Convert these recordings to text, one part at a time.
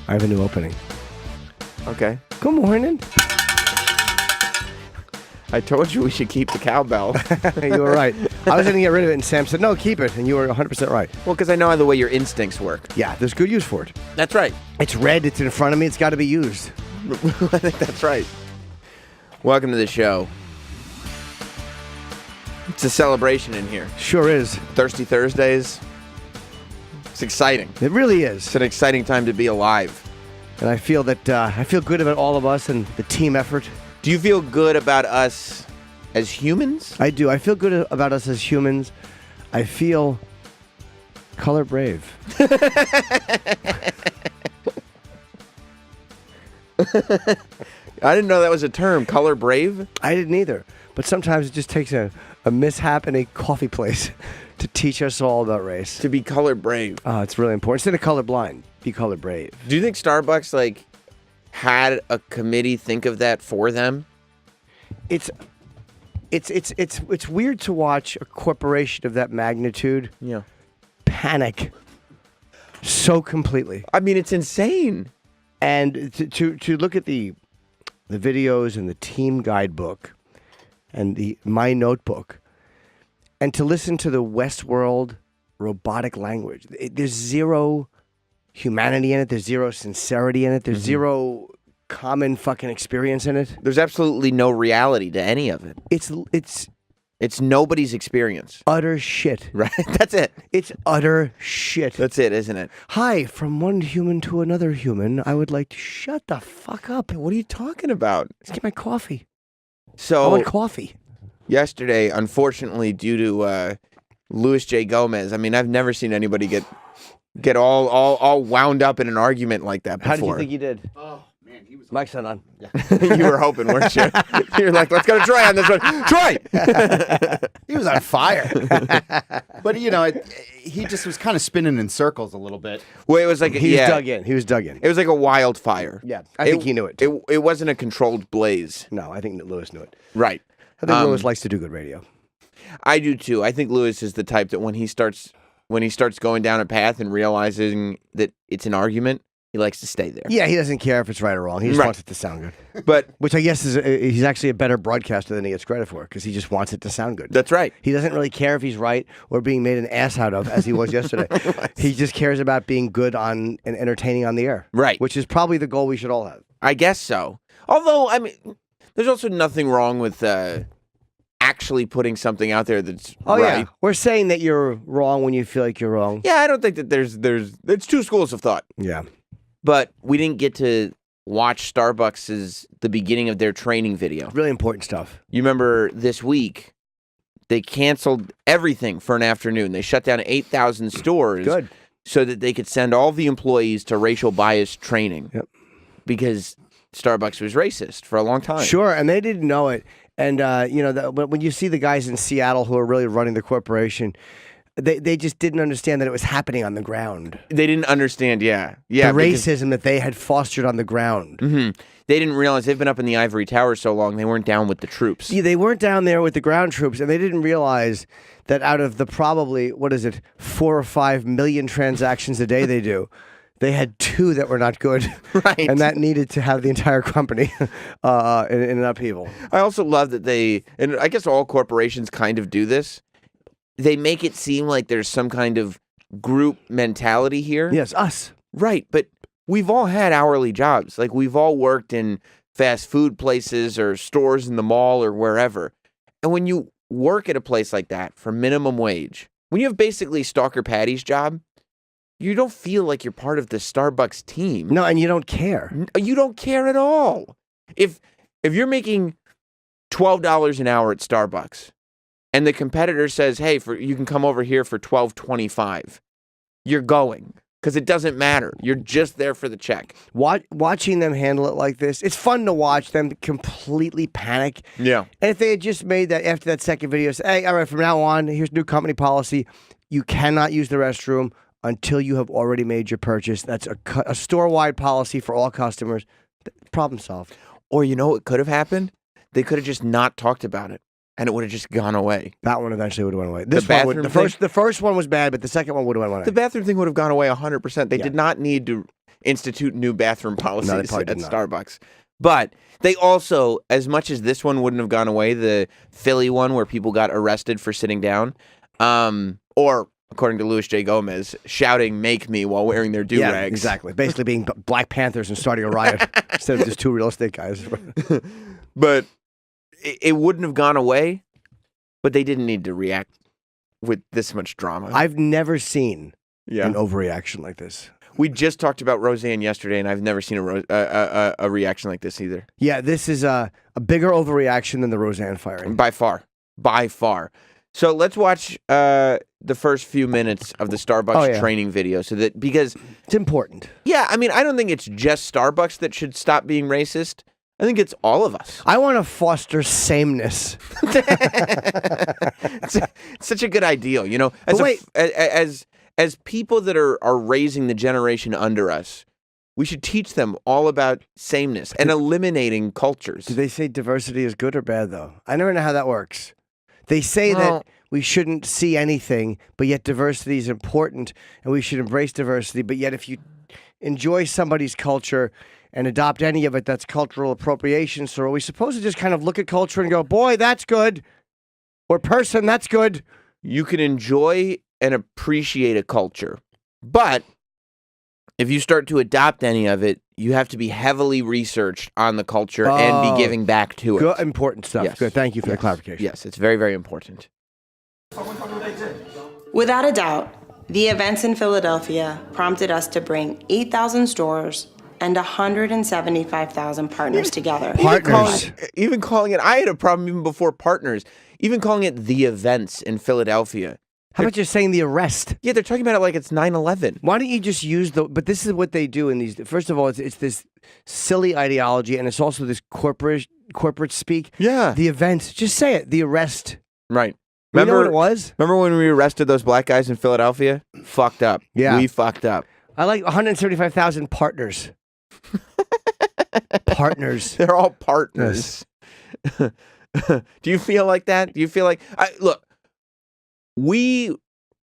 I have a new opening. Okay. Good morning. I told you we should keep the cowbell. You were right. I was going to get rid of it, and Sam said, no, keep it. And you were 100% right. Well, because I know the way your instincts work. Yeah, there's good use for it. That's right. It's red. It's in front of me. It's got to be used. I think that's right. Welcome to the show. It's a celebration in here. Sure is. Thirsty Thursdays. It's exciting. It really is. It's an exciting time to be alive. And I feel that I feel good about all of us and the team effort. Do you feel good about us as humans? I do. I feel good about us as humans. I feel color brave. I didn't know that was a term, color brave. I didn't either. But sometimes it just takes a mishap in a coffee place to teach us all about race. To be color brave. Oh, it's really important. Instead of color blind, be color brave. Do you think Starbucks had a committee think of that for them? It's weird to watch a corporation of that magnitude panic so completely. I mean, it's insane. And to look at the videos and the team guidebook and my notebook, and to listen to the Westworld robotic language. There's zero humanity in it. There's zero sincerity in it. There's zero common fucking experience in it. There's absolutely no reality to any of it. It's nobody's experience. Utter shit. Right? That's it. It's utter shit. That's it, isn't it? Hi, from one human to another human, I would like to shut the fuck up. What are you talking about? Let's get my coffee. So I want coffee. Yesterday, unfortunately, due to Luis J. Gomez, I mean, I've never seen anybody get all wound up in an argument like that before. How did you think you did? Oh, man, he was... Mike's not on. Yeah. You were hoping, weren't you? You're like, let's go to Troy on this one. Troy! He was on fire. But, he just was kind of spinning in circles a little bit. Well, it was like... He was dug in. He was dug in. It was like a wildfire. Yeah, I think he knew it. It wasn't a controlled blaze. No, I think that Lewis knew it. Right. I think Lewis likes to do good radio. I do too. I think Lewis is the type that when he starts going down a path and realizing that it's an argument, he likes to stay there. Yeah, he doesn't care if it's right or wrong. He just wants it to sound good. But which I guess is he's actually a better broadcaster than he gets credit for because he just wants it to sound good. That's right. He doesn't really care if he's right or being made an ass out of as he was yesterday. Right. He just cares about being good on and entertaining on the air. Right. Which is probably the goal we should all have. I guess so. Although, I mean, there's also nothing wrong with actually putting something out there that's right. Yeah. We're saying that you're wrong when you feel like you're wrong. Yeah, I don't think that it's two schools of thought. Yeah. But we didn't get to watch Starbucks' the beginning of their training video. Really important stuff. You remember this week, they canceled everything for an afternoon. They shut down 8,000 stores. Good. So that they could send all the employees to racial bias training. Yep. Because Starbucks was racist for a long time. Sure, and they didn't know it. And, when you see the guys in Seattle who are really running the corporation, they just didn't understand that it was happening on the ground. They didn't understand, yeah. The racism that they had fostered on the ground. Mm-hmm. They didn't realize they've been up in the ivory tower so long, they weren't down with the troops. Yeah, they weren't down there with the ground troops, and they didn't realize that out of the probably, 4 or 5 million transactions a day they do, they had 2 that were not good. Right. And that needed to have the entire company in an upheaval. I also love that and I guess all corporations kind of do this, they make it seem like there's some kind of group mentality here. Yes, us. Right, but we've all had hourly jobs. Like, we've all worked in fast food places or stores in the mall or wherever. And when you work at a place like that for minimum wage, when you have basically Stalker Patty's job, you don't feel like you're part of the Starbucks team. No, and you don't care. You don't care at all. If you're making $12 an hour at Starbucks and the competitor says, "Hey, you can come over here for $12.25," you're going because it doesn't matter. You're just there for the check. Watching them handle it like this, it's fun to watch them completely panic. Yeah. And if they had just made that after that second video, say, "Hey, all right, from now on, here's new company policy. You cannot use the restroom until you have already made your purchase. That's a store-wide policy for all customers." Problem solved. Or you know what could have happened? They could have just not talked about it, and it would have just gone away. That one eventually would have went away. The first one was bad, but the second one would have went away. The bathroom thing would have gone away 100%. They did not need to. institute new bathroom policies probably at did not. Starbucks. But they also, as much as this one wouldn't have gone away, the Philly one where people got arrested for sitting down, or according to Louis J. Gomez, shouting "Make me" while wearing their do-rags. Yeah, exactly. Basically being Black Panthers and starting a riot instead of just two real estate guys. But it wouldn't have gone away, but they didn't need to react with this much drama. I've never seen Yeah. an overreaction like this. We just talked about Roseanne yesterday, and I've never seen a reaction like this either. Yeah, this is a bigger overreaction than the Roseanne firing. By far. By far. So let's watch the first few minutes of the Starbucks training video, because It's important. yeah, I mean, I don't think it's just Starbucks that should stop being racist. I think it's all of us. I want to foster sameness. It's such a good ideal, you know. As people that are raising the generation under us, we should teach them all about sameness and eliminating cultures. Do they say diversity is good or bad, though? I never know how that works. They say that we shouldn't see anything, but yet diversity is important, and we should embrace diversity. But yet if you enjoy somebody's culture and adopt any of it, that's cultural appropriation. So are we supposed to just kind of look at culture and go, boy, that's good, or person, that's good? You can enjoy and appreciate a culture, but if you start to adopt any of it, you have to be heavily researched on the culture and be giving back to it. Good, important stuff. Yes. Good. Thank you for the clarification. Yes, it's very, very important. Without a doubt, the events in Philadelphia prompted us to bring 8,000 stores and 175,000 partners together. Partners. Even calling it, I had a problem even before partners, even calling it the events in Philadelphia. How about just saying the arrest? Yeah, they're talking about it like it's 9/11. Why don't you just use but this is what they do in these, first of all, it's this silly ideology, and it's also this corporate speak. Yeah. The event, just say it, the arrest. Right. You know what it was? Remember when we arrested those black guys in Philadelphia? Fucked up. Yeah. We fucked up. I like 175,000 partners. Partners. They're all partners. Do you feel like that? Do you feel like... look, we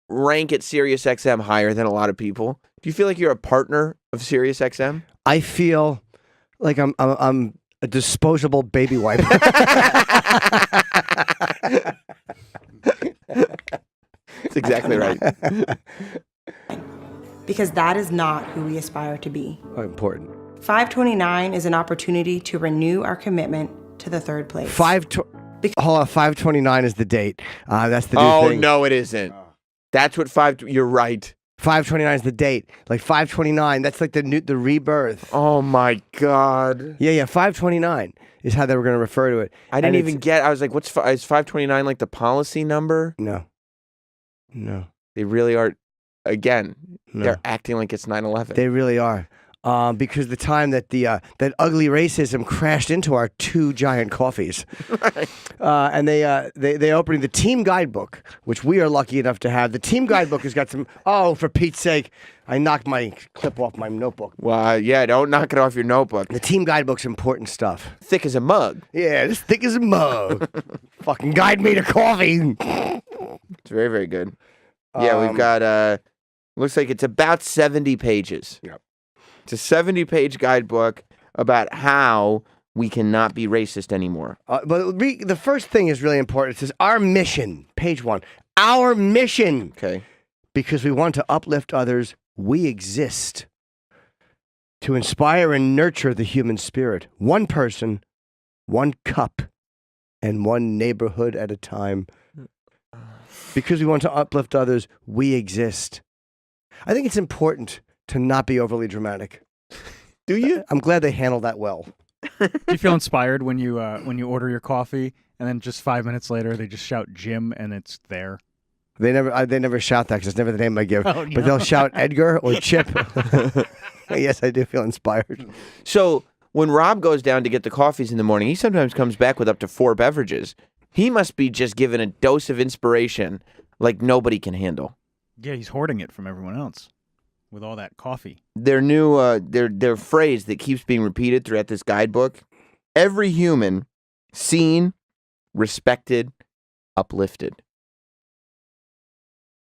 rank at SiriusXM higher than a lot of people. Do you feel like you're a partner of SiriusXM? I feel like I'm a disposable baby wipe. That's exactly right. Because that is not who we aspire to be. Oh, important. 529 is an opportunity to renew our commitment to the third place. Hold on, 529 is the date. That's the new Oh, thing. no, it isn't. That's what you're right. 529 is the date. Like 529, that's like the rebirth. Oh, my God. Yeah, 529 is how they were going to refer to it. I didn't And even get, I was like, is 529 like the policy number? No. They really are, again, No. they're acting like it's 9/11. They really are. Because the time that that ugly racism crashed into our two giant coffees, Right. and they opened the team guidebook, which we are lucky enough to have. The team guidebook has got some. Oh, for Pete's sake! I knocked my clip off my notebook. Well, yeah, don't knock it off your notebook. The team guidebook's important stuff. Thick as a mug. Yeah, this thick as a mug. Fucking guide me to coffee. It's very, very good. Yeah, we've got, looks like it's about 70 pages. Yep. It's a 70-page guidebook about how we cannot be racist anymore. But the first thing is really important. It says our mission, page 1. Our mission. Okay. Because we want to uplift others, we exist. To inspire and nurture the human spirit. One person, one cup, and one neighborhood at a time. Because we want to uplift others, we exist. I think it's important to not be overly dramatic. Do you? I'm glad they handled that well. Do you feel inspired when you order your coffee and then just 5 minutes later they just shout Jim and it's there? They never shout that because it's never the name I give. Oh, no. But they'll shout Edgar or Chip. Yes, I do feel inspired. So when Rob goes down to get the coffees in the morning, he sometimes comes back with up to 4 beverages. He must be just given a dose of inspiration like nobody can handle. Yeah, he's hoarding it from everyone else with all that coffee. Their new their phrase that keeps being repeated throughout this guidebook: every human seen, respected, uplifted.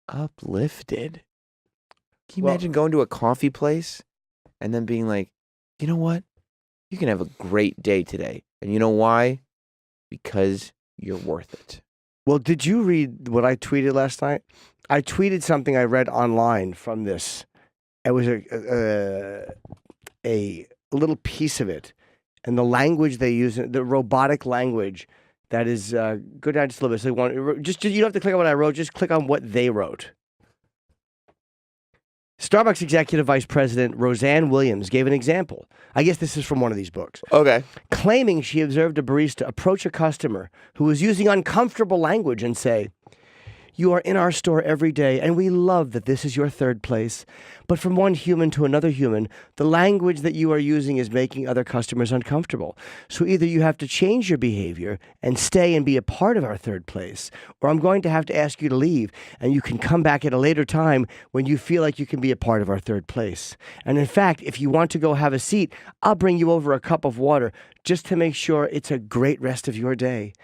Uplifted. Can you imagine going to a coffee place and then being like, you know what? You can have a great day today. And you know why? Because you're worth it. Well, did you read what I tweeted last night? I tweeted something I read online from this. It was a little piece of it, and the language they use, the robotic language, that is go down just a little bit. So just you don't have to click on what I wrote. Just click on what they wrote. Starbucks executive vice president Roseanne Williams gave an example. I guess this is from one of these books. Okay. Claiming she observed a barista approach a customer who was using uncomfortable language and say, "You are in our store every day, and we love that this is your third place. But from one human to another human, the language that you are using is making other customers uncomfortable. So either you have to change your behavior and stay and be a part of our third place, or I'm going to have to ask you to leave, and you can come back at a later time when you feel like you can be a part of our third place. And in fact, if you want to go have a seat, I'll bring you over a cup of water just to make sure it's a great rest of your day."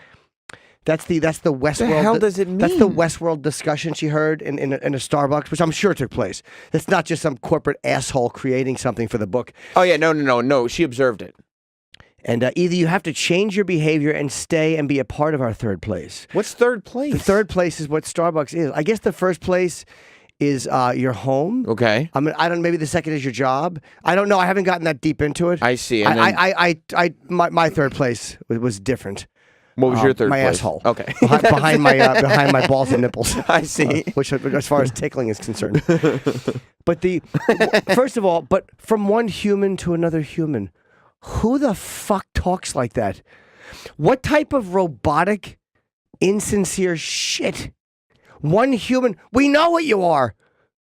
That's the Westworld. The hell does it mean? That's the Westworld discussion she heard in a Starbucks, which I'm sure took place. It's not just some corporate asshole creating something for the book. Oh, yeah. No. She observed it. And either you have to change your behavior and stay and be a part of our third place. What's third place? The third place is what Starbucks is. I guess the first place is your home. Okay. I mean, I don't. Maybe the second is your job. I don't know. I haven't gotten that deep into it. I see. And My third place was different. What was your third my place? asshole. Okay. behind my balls and nipples. I see. Which, as far as tickling is concerned. But first of all, but from one human to another human, who the fuck talks like that? What type of robotic, insincere shit? One human. We know what you are.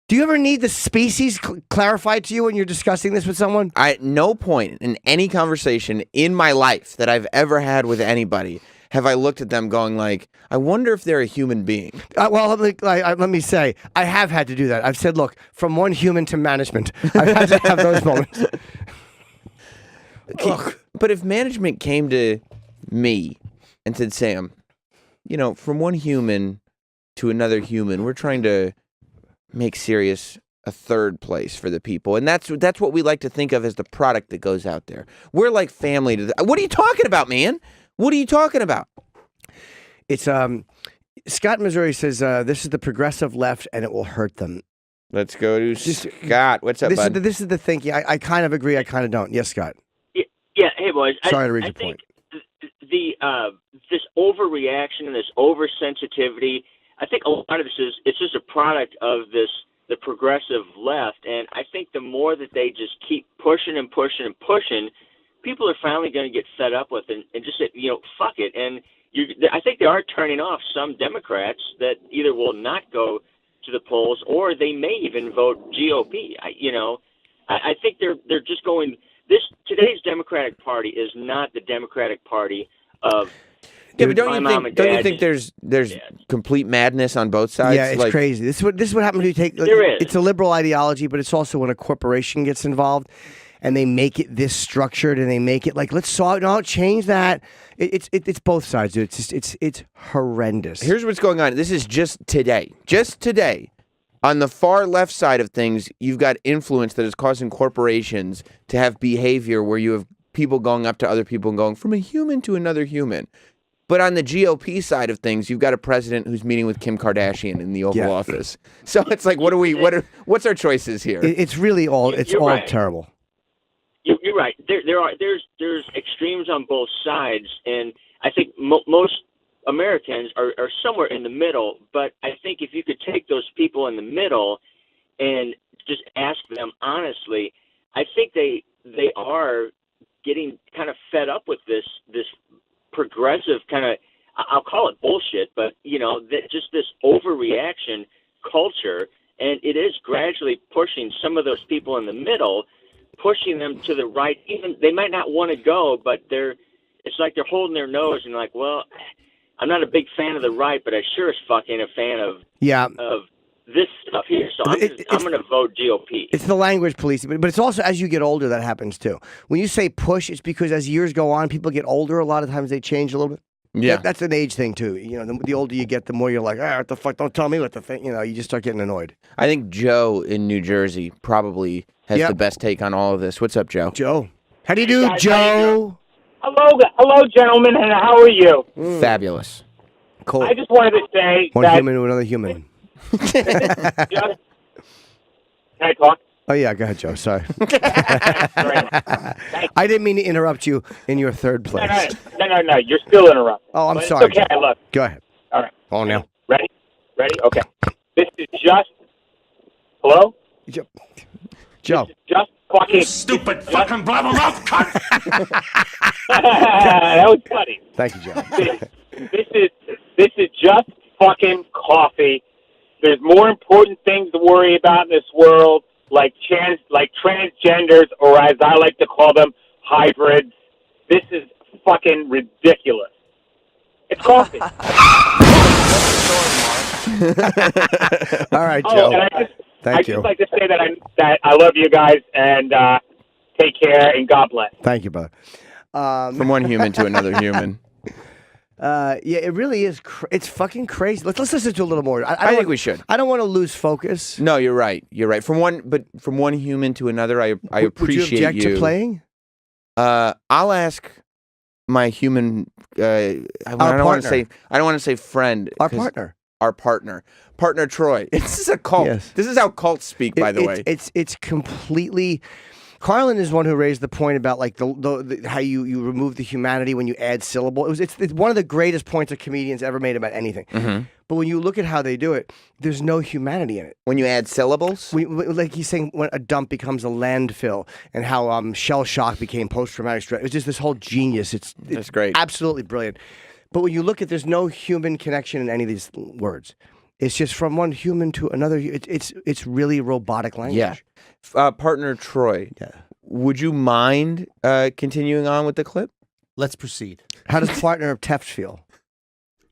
Do you ever need the species clarified to you when you're discussing this with someone? At no point in any conversation in my life that I've ever had with anybody have I looked at them going like, I wonder if they're a human being. Well, let me say, I have had to do that. I've said, look, from one human to management, I've had to have those moments. But if management came to me and said, Sam, from one human to another human, we're trying to make Sirius a third place for the people. And that's what we like to think of as the product that goes out there. We're like family to what are you talking about, man? What are you talking about? It's Scott, Missouri says this is the progressive left and it will hurt them. Let's go to Scott. What's up, bud? This is the thinking. I kind of agree. I kind of don't. Yes, Scott. Yeah. Hey, boys. Sorry to read your point. This overreaction and this oversensitivity, I think a lot of this it's just a product of the progressive left, and I think the more that they just keep pushing and pushing and pushing, people are finally going to get fed up with it and just say, fuck it. And I think they are turning off some Democrats that either will not go to the polls or they may even vote GOP. I think they're just going. Today's Democratic Party is not the Democratic Party of. Yeah, but don't you think there's complete madness on both sides? Yeah, it's crazy. This is what happens when you take. There is. It's a liberal ideology, but it's also when a corporation gets involved, and they make it this structured, and they make it like change that. It's both sides, dude. It's horrendous. Here's what's going on. This is just today. Just today. On the far left side of things, you've got influence that is causing corporations to have behavior where you have people going up to other people and going from a human to another human. But on the GOP side of things, you've got a president who's meeting with Kim Kardashian in the Oval Office. So it's like, what's our choices here? It's really all. It's all right. terrible. You're right. There's extremes on both sides, and I think most Americans are somewhere in the middle. But I think if you could take those people in the middle and just ask them honestly, I think they are getting kind of fed up with this progressive kind of, I'll call it bullshit, but just this overreaction culture, and it is gradually pushing some of those people in the middle, pushing them to the right. Even they might not want to go, but it's like they're holding their nose and like, well, I'm not a big fan of the right, but I sure as fuck ain't a fan of this stuff here. So I'm going to vote GOP. It's the language police, but it's also as you get older that happens too. When you say push, it's because as years go on, people get older. A lot of times they change a little bit. Yeah, that's an age thing too. The older you get, the more you're like, what the fuck? Don't tell me what to think. You just start getting annoyed. I think Joe in New Jersey probably has Yep. the best take on all of this. What's up, Joe? Joe. How do you do, guys, how you Joe? Hello, gentlemen, and how are you? Fabulous. Cool. I just wanted to say One that human to another human. just, can I talk? Oh, yeah, go ahead, Joe. Sorry. Sorry. I didn't mean to interrupt you in your third place. No. You're still interrupting. Oh, I'm But sorry. It's okay. Joe. Look. Go ahead. All right. Oh, now. Ready? Okay. This is just. Hello. Joe. This is just fucking Stupid fucking blabbermouth cunt! that was funny. Thank you, Joe. This is just fucking coffee. There's more important things to worry about in this world, like transgenders, or as I like to call them, hybrids. This is fucking ridiculous. It's coffee. All right, Oh, Joe. and I Thank you. just like to say that I love you guys and take care and God bless. Thank you, brother. From one human to another human. Yeah, it really is. It's fucking crazy. Let's listen to a little more. I think we should. I don't want to lose focus. No, you're right. You're right. From one human to another, I appreciate Would you object to playing? I'll ask my human. I don't want to say. I don't want to say friend. Our partner. Our partner Troy. This is a cult. Yes. This is how cults speak. By the way, it's completely. Carlin is one who raised the point about like the how you remove the humanity when you add syllable. It's one of the greatest points a comedian's ever made about anything. Mm-hmm. But when you look at how they do it, there's no humanity in it. When you add syllables, Like he's saying, when a dump becomes a landfill, and how shell shock became post-traumatic stress. It's just this whole genius. It's great. Absolutely brilliant. But when you look at, there's no human connection in any of these words. It's just from one human to another. It's really robotic language. Yeah. Partner Troy. Yeah. Would you mind continuing on with the clip? Let's proceed. How does partner Teft feel?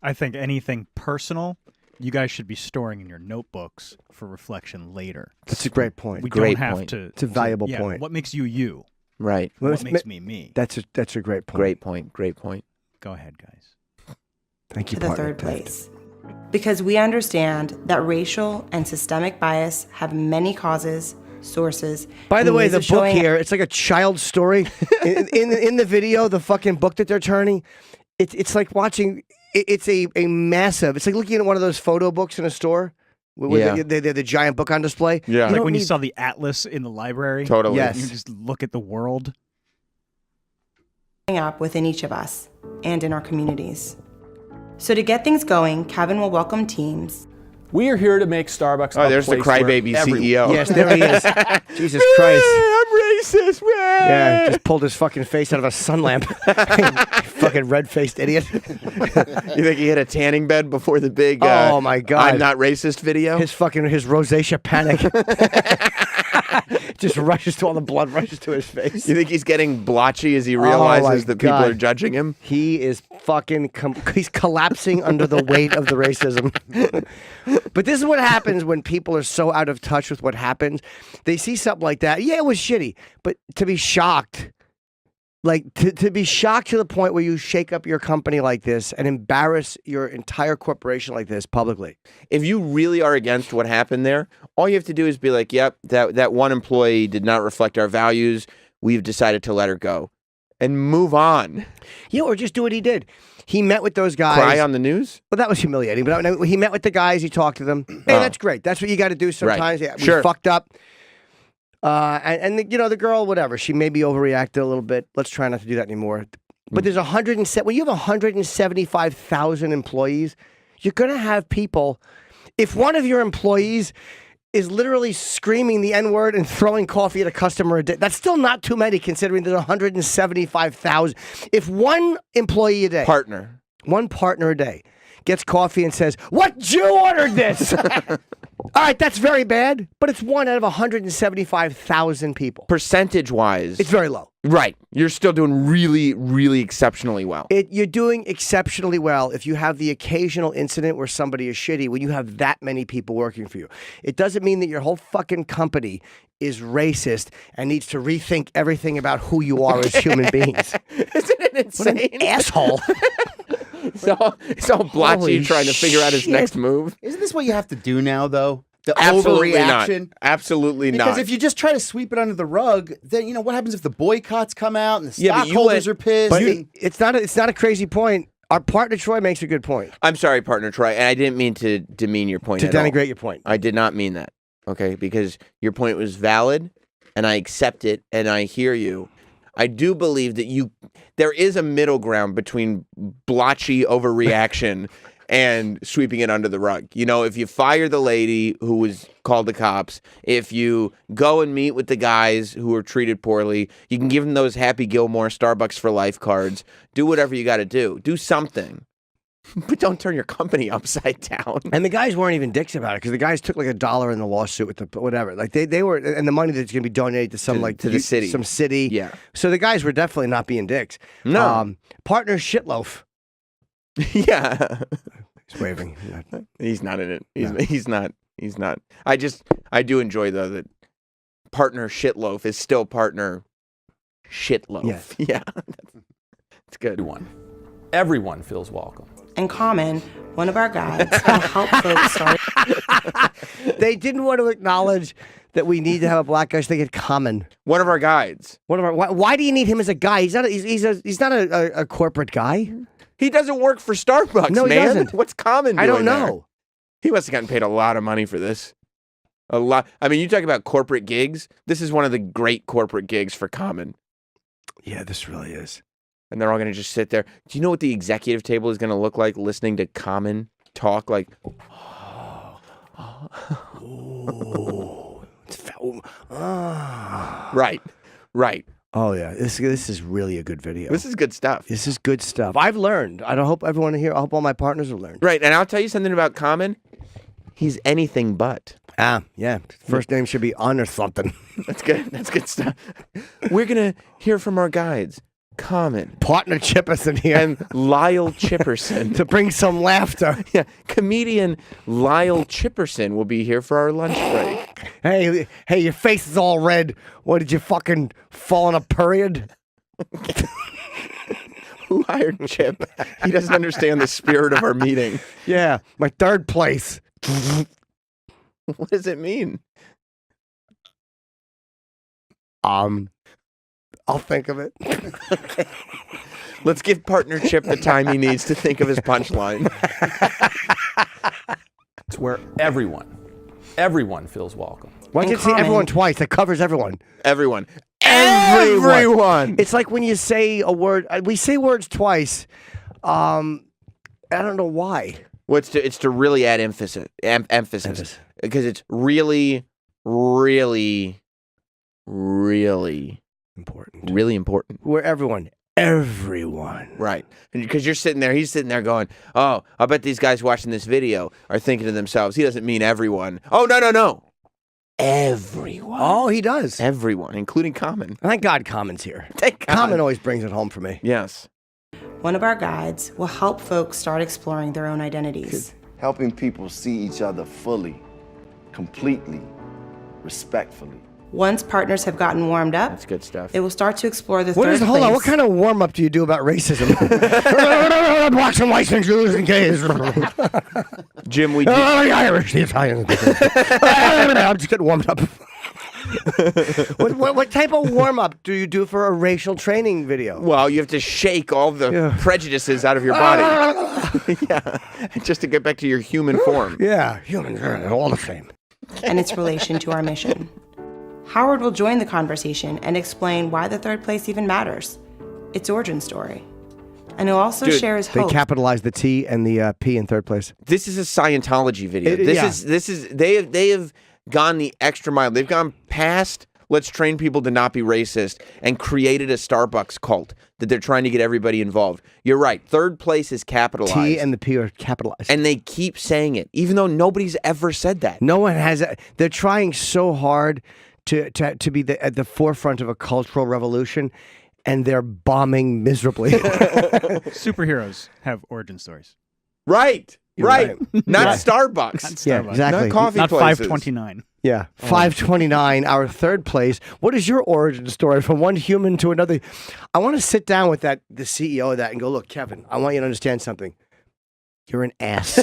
I think anything personal, you guys should be storing in your notebooks for reflection later. That's a great point. We Great don't have point. to. It's a valuable yeah, point. What makes you you? Right. What makes me me? That's a great point. Great point. Great point. Go ahead, guys. Thank you, to the partner third Teft. place. Because we understand that racial and systemic bias have many causes, sources. By the and way, ways the of book showing- here, it's like a child's story. in the video, the fucking book that they're turning, it's like watching. It's a massive. It's like looking at one of those photo books in a store. With Yeah. the giant book on display. Yeah. Like don't when you need- saw the atlas in the library. Totally. Yes. You just look at the world. up within each of us and in our communities. So to get things going, Kevin will welcome teams. We are here to make Starbucks. Oh, a there's the place where crybaby everyone- CEO. Yes, there he is. Jesus Christ. I'm racist, man. Yeah, just pulled his fucking face out of a sun lamp. Fucking red-faced idiot. You think he hit a tanning bed before the big Oh, my God. I'm not racist video? His rosacea panic. Just rushes to all the blood rushes to his face. You think he's getting blotchy as he my realizes that people God. are judging him? He is fucking. He's collapsing under the weight of the racism. But this is what happens when people are so out of touch with what happens. They see something like that. Yeah, it was shitty, but to be shocked, like to be shocked to the point where you shake up your company like this and embarrass your entire corporation like this publicly. If you really are against what happened there, all you have to do is be like, yep, that one employee did not reflect our values. We've decided to let her go. And move on. Yeah, or just do what he did. He met with those guys. Cry on the news? Well, that was humiliating. But he met with the guys. He talked to them. Hey, that's great. That's what you got to do sometimes. Yeah, we Sure. fucked up. And the girl, whatever. She maybe overreacted a little bit. Let's try not to do that anymore. But there's 107. When you have 175,000 employees, you're going to have people. If one of your employees is literally screaming the N-word and throwing coffee at a customer a day, that's still not too many considering there's 175,000. If one employee a day, one partner a day, gets coffee and says, "What Jew ordered this?" All right, that's very bad, but it's one out of 175,000 people. Percentage-wise. It's very low. Right. You're still doing really, really exceptionally well. You're doing exceptionally well if you have the occasional incident where somebody is shitty when you have that many people working for you. It doesn't mean that your whole fucking company is racist and needs to rethink everything about who you are as human beings. Isn't it insane? What an asshole. It's all blotchy Holy trying to figure out his shit. next move. Isn't this what you have to do now, though? The Absolutely overreaction. not. Absolutely Because not. if you just try to sweep it under the rug, then what happens if the boycotts come out and the Yeah, but you stockholders went- are pissed? But and- it's not a crazy point. Our partner Troy makes a good point I'm sorry, partner Troy, and I didn't mean to demean your point to at all. denigrate your point. I did not mean that. Okay, because your point was valid, and I accept it, and I hear you. I do believe that there is a middle ground between blotchy overreaction and sweeping it under the rug. You know, if you fire the lady who was called the cops, if you go and meet with the guys who were treated poorly, you can give them those Happy Gilmore Starbucks for life cards. Do whatever you got to do. Do something. But don't turn your company upside down. And the guys weren't even dicks about it because the guys took like $1 in the lawsuit with the whatever. Like they were, and the money that's going to be donated to some To the city. some city. Yeah. So the guys were definitely not being dicks. No. Partner Shitloaf. Yeah. He's waving. He's not in it. He's not. I do enjoy though that partner Shitloaf is still partner Shitloaf. Yes. Yeah. It's good. Everyone feels welcome. In common, one of our guides will help folks start. They didn't want to acknowledge that we need to have a black guy so they get common. One of our guides. Why do you need him as a guy? He's not a corporate guy. He doesn't work for Starbucks, No, he man. doesn't. What's Common doing I don't there? know. He must have gotten paid a lot of money for this. A lot. I mean, you talk about corporate gigs. This is one of the great corporate gigs for Common. Yeah, this really is. And they're all going to just sit there. Do you know what the executive table is going to look like listening to Common talk? Like, right. Oh yeah, this is really a good video. This is good stuff. This is good stuff. I've learned. I hope everyone here. I hope all my partners have learned. Right. And I'll tell you something about Common. He's anything but. Yeah. First name should be On or something. That's good. That's good stuff. We're going to hear from our guides. Common. Partner Chipperson here. And Lyle Chipperson. To bring some laughter. Yeah. Comedian Lyle Chipperson will be here for our lunch break. Hey, your face is all red. What, did you fucking fall in a period? Who hired Chip? He doesn't understand the spirit of our meeting. Yeah, my third place. What does it mean? I'll think of it. Let's give partner Chip the time he needs to think of his punchline. It's where everyone feels welcome. Why can't you say everyone twice? That covers everyone. Everyone. Everyone. It's like when you say a word. We say words twice. I don't know why. Well, it's to really add emphasis. Emphasis. Because it's really, really, really important. Really important. Where everyone. Right. And because he's sitting there going, oh, I bet these guys watching this video are thinking to themselves, he doesn't mean everyone. Oh, no. Everyone. Oh, he does. Everyone, including Common. Thank God Common's here. Thank God. Common always brings it home for me. Yes. One of our guides will help folks start exploring their own identities. Helping people see each other fully, completely, respectfully. Once partners have gotten warmed up, That's good stuff. they will start to explore the Hold third on, place. what kind of warm up do you do about racism? Blacks and whites and Jews and gays. Jim, we The Irish, the Italians. I'm just getting warmed up. what type of warm up do you do for a racial training video? Well, you have to shake all the prejudices out of your body. Yeah. Just to get back to your human form. Yeah, humans are all the same. And its relation to our mission. Howard will join the conversation and explain why the third place even matters, its origin story. And he'll also share his They hope. capitalized the T and the P in third place. This is a Scientology video. This is they have gone the extra mile. They've gone past let's train people to not be racist and created a Starbucks cult that they're trying to get everybody involved. You're right. Third place is capitalized. T and the P are capitalized. And they keep saying it, even though nobody's ever said that. No one has. They're trying so hard to be at the forefront of a cultural revolution, and they're bombing miserably. Superheroes have origin stories. Right. Right. Not Yeah. Starbucks. Not Yeah, Starbucks. exactly. Not coffee Not places. 529. Yeah, 529, our third place. What is your origin story from one human to another? I want to sit down with the CEO of that and go, look, Kevin, I want you to understand something. You're an ass.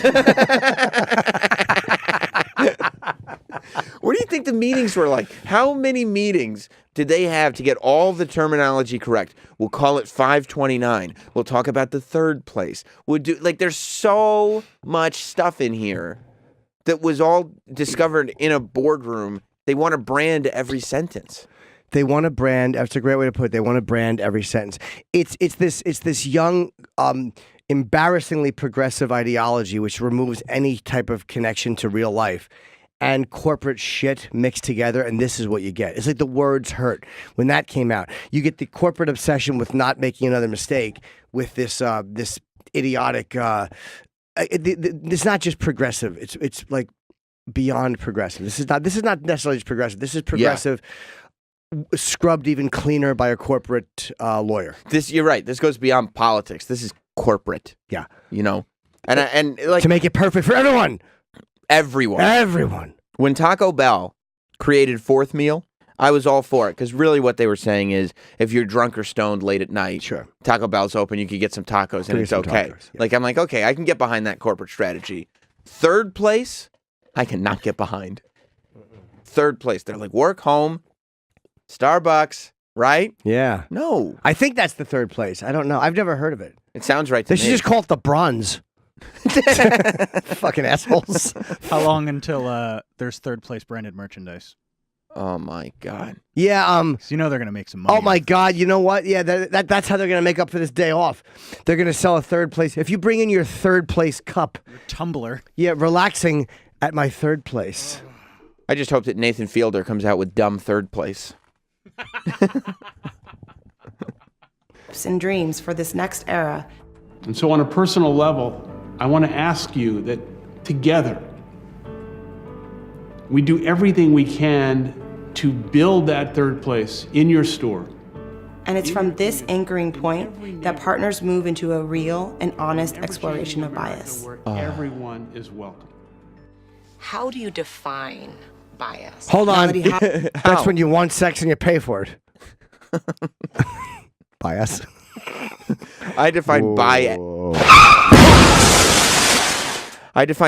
What do you think the meetings were like? How many meetings did they have to get all the terminology correct? We'll call it 529. We'll talk about the third place. We'll do there's so much stuff in here that was all discovered in a boardroom. They want to brand every sentence. They want to brand. That's a great way to put it. They want to brand every sentence. It's this young, embarrassingly progressive ideology which removes any type of connection to real life and corporate shit mixed together, and this is what you get. It's like the words hurt. When that came out, you get the corporate obsession with not making another mistake with this this idiotic. It's not just progressive. It's like beyond progressive. This is not necessarily just progressive. This is progressive. Scrubbed even cleaner by a corporate lawyer. You're right. This goes beyond politics. This is corporate. Yeah, and like to make it perfect for everyone. Everyone. When Taco Bell created fourth meal, I was all for it because really what they were saying is if you're drunk or stoned late at night, sure, Taco Bell's open, you could get some tacos and it's okay. Tacos, yeah. Like I'm like, okay, I can get behind that corporate strategy. Third place, I cannot get behind. Third place, they're like work, home, Starbucks, right? Yeah. No. I think that's the third place. I don't know. I've never heard of it. It sounds right to They me. should just call it the bronze. Fucking assholes. How long until there's third place branded merchandise? Oh my God. Yeah. 'Cause you know they're gonna make some money. Oh my God. You know what? Yeah. That's how they're gonna make up for this day off. They're gonna sell a third place. If you bring in your third place cup, Your tumbler. yeah, relaxing at my third place. I just hope that Nathan Fielder comes out with dumb third place. And dreams for this next era. And so on a personal level, I want to ask you that together, we do everything we can to build that third place in your store. And it's from this anchoring point that partners move into a real and honest exploration of bias. Where everyone is welcome. How do you define bias? Hold on. Melody, how- That's when you want sex and you pay for it. Bias. I define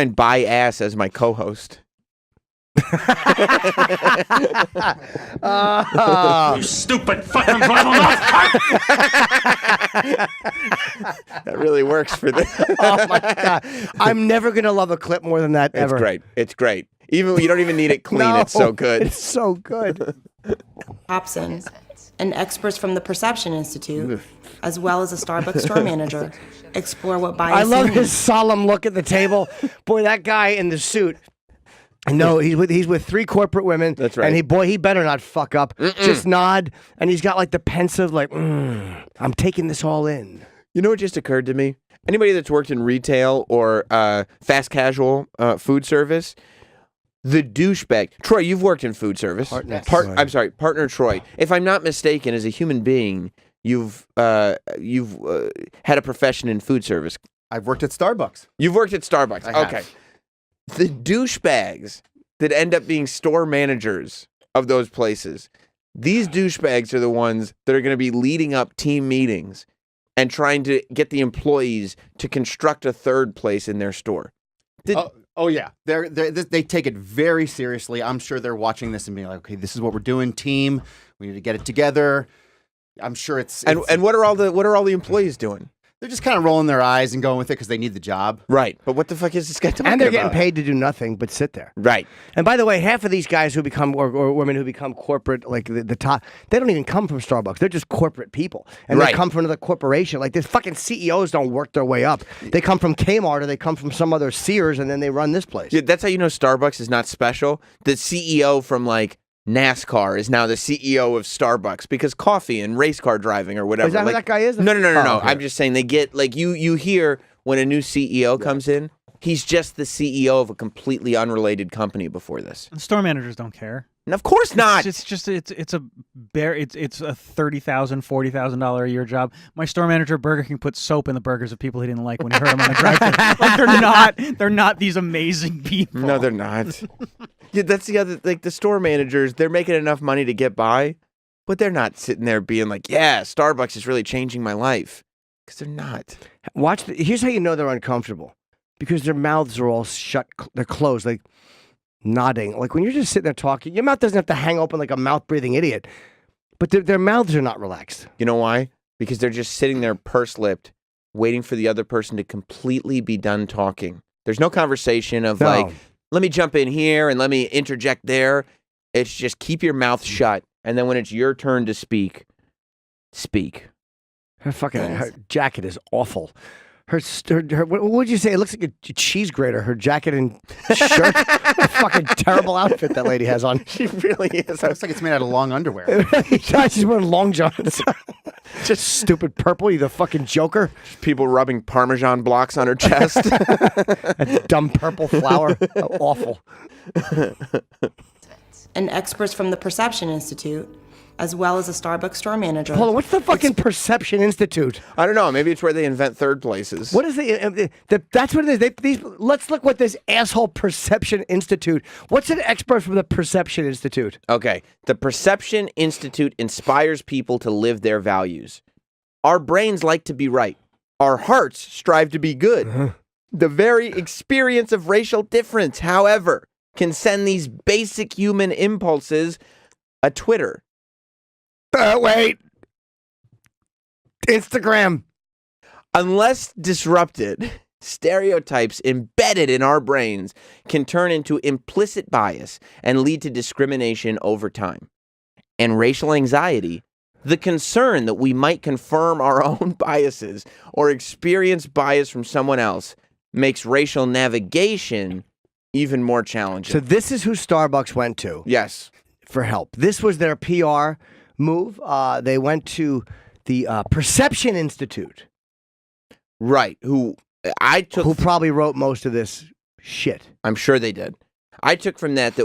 bi-ass as my co-host. You stupid fucking blabbermouth cunt! That really works for this. Oh my God. I'm never going to love a clip more than that ever. It's great. It's great. Even you don't even need it clean. No, it's so good. It's so good. Hobson, and experts from the Perception Institute, as well as a Starbucks store manager, explore what bias I love means. his solemn look at the table. Boy, that guy in the suit. No, he's with three corporate women. That's right. And he better not fuck up. Just nod, and he's got like the pensive, like, I'm taking this all in. You know what just occurred to me? Anybody that's worked in retail or fast casual food service, the douchebag. Troy, you've worked in food service. Partner Troy. If I'm not mistaken, as a human being, you've had a profession in food service. I've worked at Starbucks. You've worked at Starbucks. I have. Okay. The douchebags that end up being store managers of those places, these douchebags are the ones that are going to be leading up team meetings and trying to get the employees to construct a third place in their store. Oh yeah, they take it very seriously. I'm sure they're watching this and being like, okay, this is what we're doing, team. We need to get it together. I'm sure it's and what are all the employees doing? They're just kind of rolling their eyes and going with it because they need the job. Right. But what the fuck is this guy talking about? And they're getting paid to do nothing but sit there. Right. And by the way, half of these guys who become, or women who become corporate, like the top, they don't even come from Starbucks. They're just corporate people. And they come from another corporation. Like, these fucking CEOs don't work their way up. They come from Kmart, or they come from some other Sears, and then they run this place. Yeah, that's how you know Starbucks is not special. The CEO from, like, NASCAR is now the CEO of Starbucks because coffee and race car driving or whatever. Is that who that guy is? No. Oh, okay. I'm just saying they get, like, you hear when a new CEO comes in, he's just the CEO of a completely unrelated company before this. And store managers don't care. And of course not. It's a $30,000, $40,000 a year job. My store manager at Burger King put soap in the burgers of people he didn't like when he heard them on the drive-thru. Like, they're not these amazing people. No, they're not. Yeah, that's the other, like, the store managers, they're making enough money to get by, but they're not sitting there being like, yeah, Starbucks is really changing my life. Because they're not. Here's how you know they're uncomfortable. Because their mouths are all shut, they're closed. Like, nodding. Like when you're just sitting there talking, your mouth doesn't have to hang open like a mouth-breathing idiot. But their mouths are not relaxed. You know why? Because they're just sitting there purse-lipped, waiting for the other person to completely be done talking. There's no conversation of like, let me jump in here and let me interject there. It's just keep your mouth shut. And then when it's your turn to speak, speak. Her jacket is awful. Her what would you say? It looks like a cheese grater. Her jacket and shirt. A fucking terrible outfit that lady has on. She really is. It looks like it's made out of long underwear. She's wearing long johns. Just stupid purple. You the fucking Joker. People rubbing Parmesan blocks on her chest. That dumb purple flower. Awful. And experts from the Perception Institute, as well as a Starbucks store manager. Hold on, what's the fucking Perception Institute? I don't know. Maybe it's where they invent third places. What is that's what it is. Let's look what this asshole Perception Institute. What's an expert from the Perception Institute? Okay. The Perception Institute inspires people to live their values. Our brains like to be right. Our hearts strive to be good. The very experience of racial difference, however, can send these basic human impulses a twitter. Wait. Instagram. Unless disrupted, stereotypes embedded in our brains can turn into implicit bias and lead to discrimination over time. And racial anxiety, the concern that we might confirm our own biases or experience bias from someone else, makes racial navigation even more challenging. So this is who Starbucks went to. Yes. For help. This was their PR move. They went to the Perception Institute. Right. Who probably wrote most of this shit. I'm sure they did. I took from that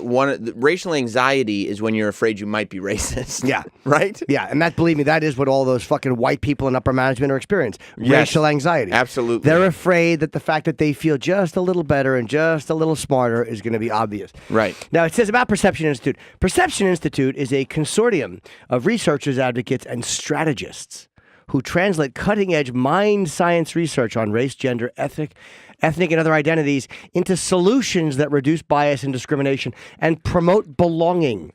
racial anxiety is when you're afraid you might be racist. Yeah. Right? Yeah, and believe me, that is what all those fucking white people in upper management are experiencing. Yes. Racial anxiety. Absolutely. They're afraid that the fact that they feel just a little better and just a little smarter is going to be obvious. Right. Now, it says about Perception Institute. Perception Institute is a consortium of researchers, advocates, and strategists who translate cutting-edge mind science research on race, gender, ethnic and other identities into solutions that reduce bias and discrimination and promote belonging.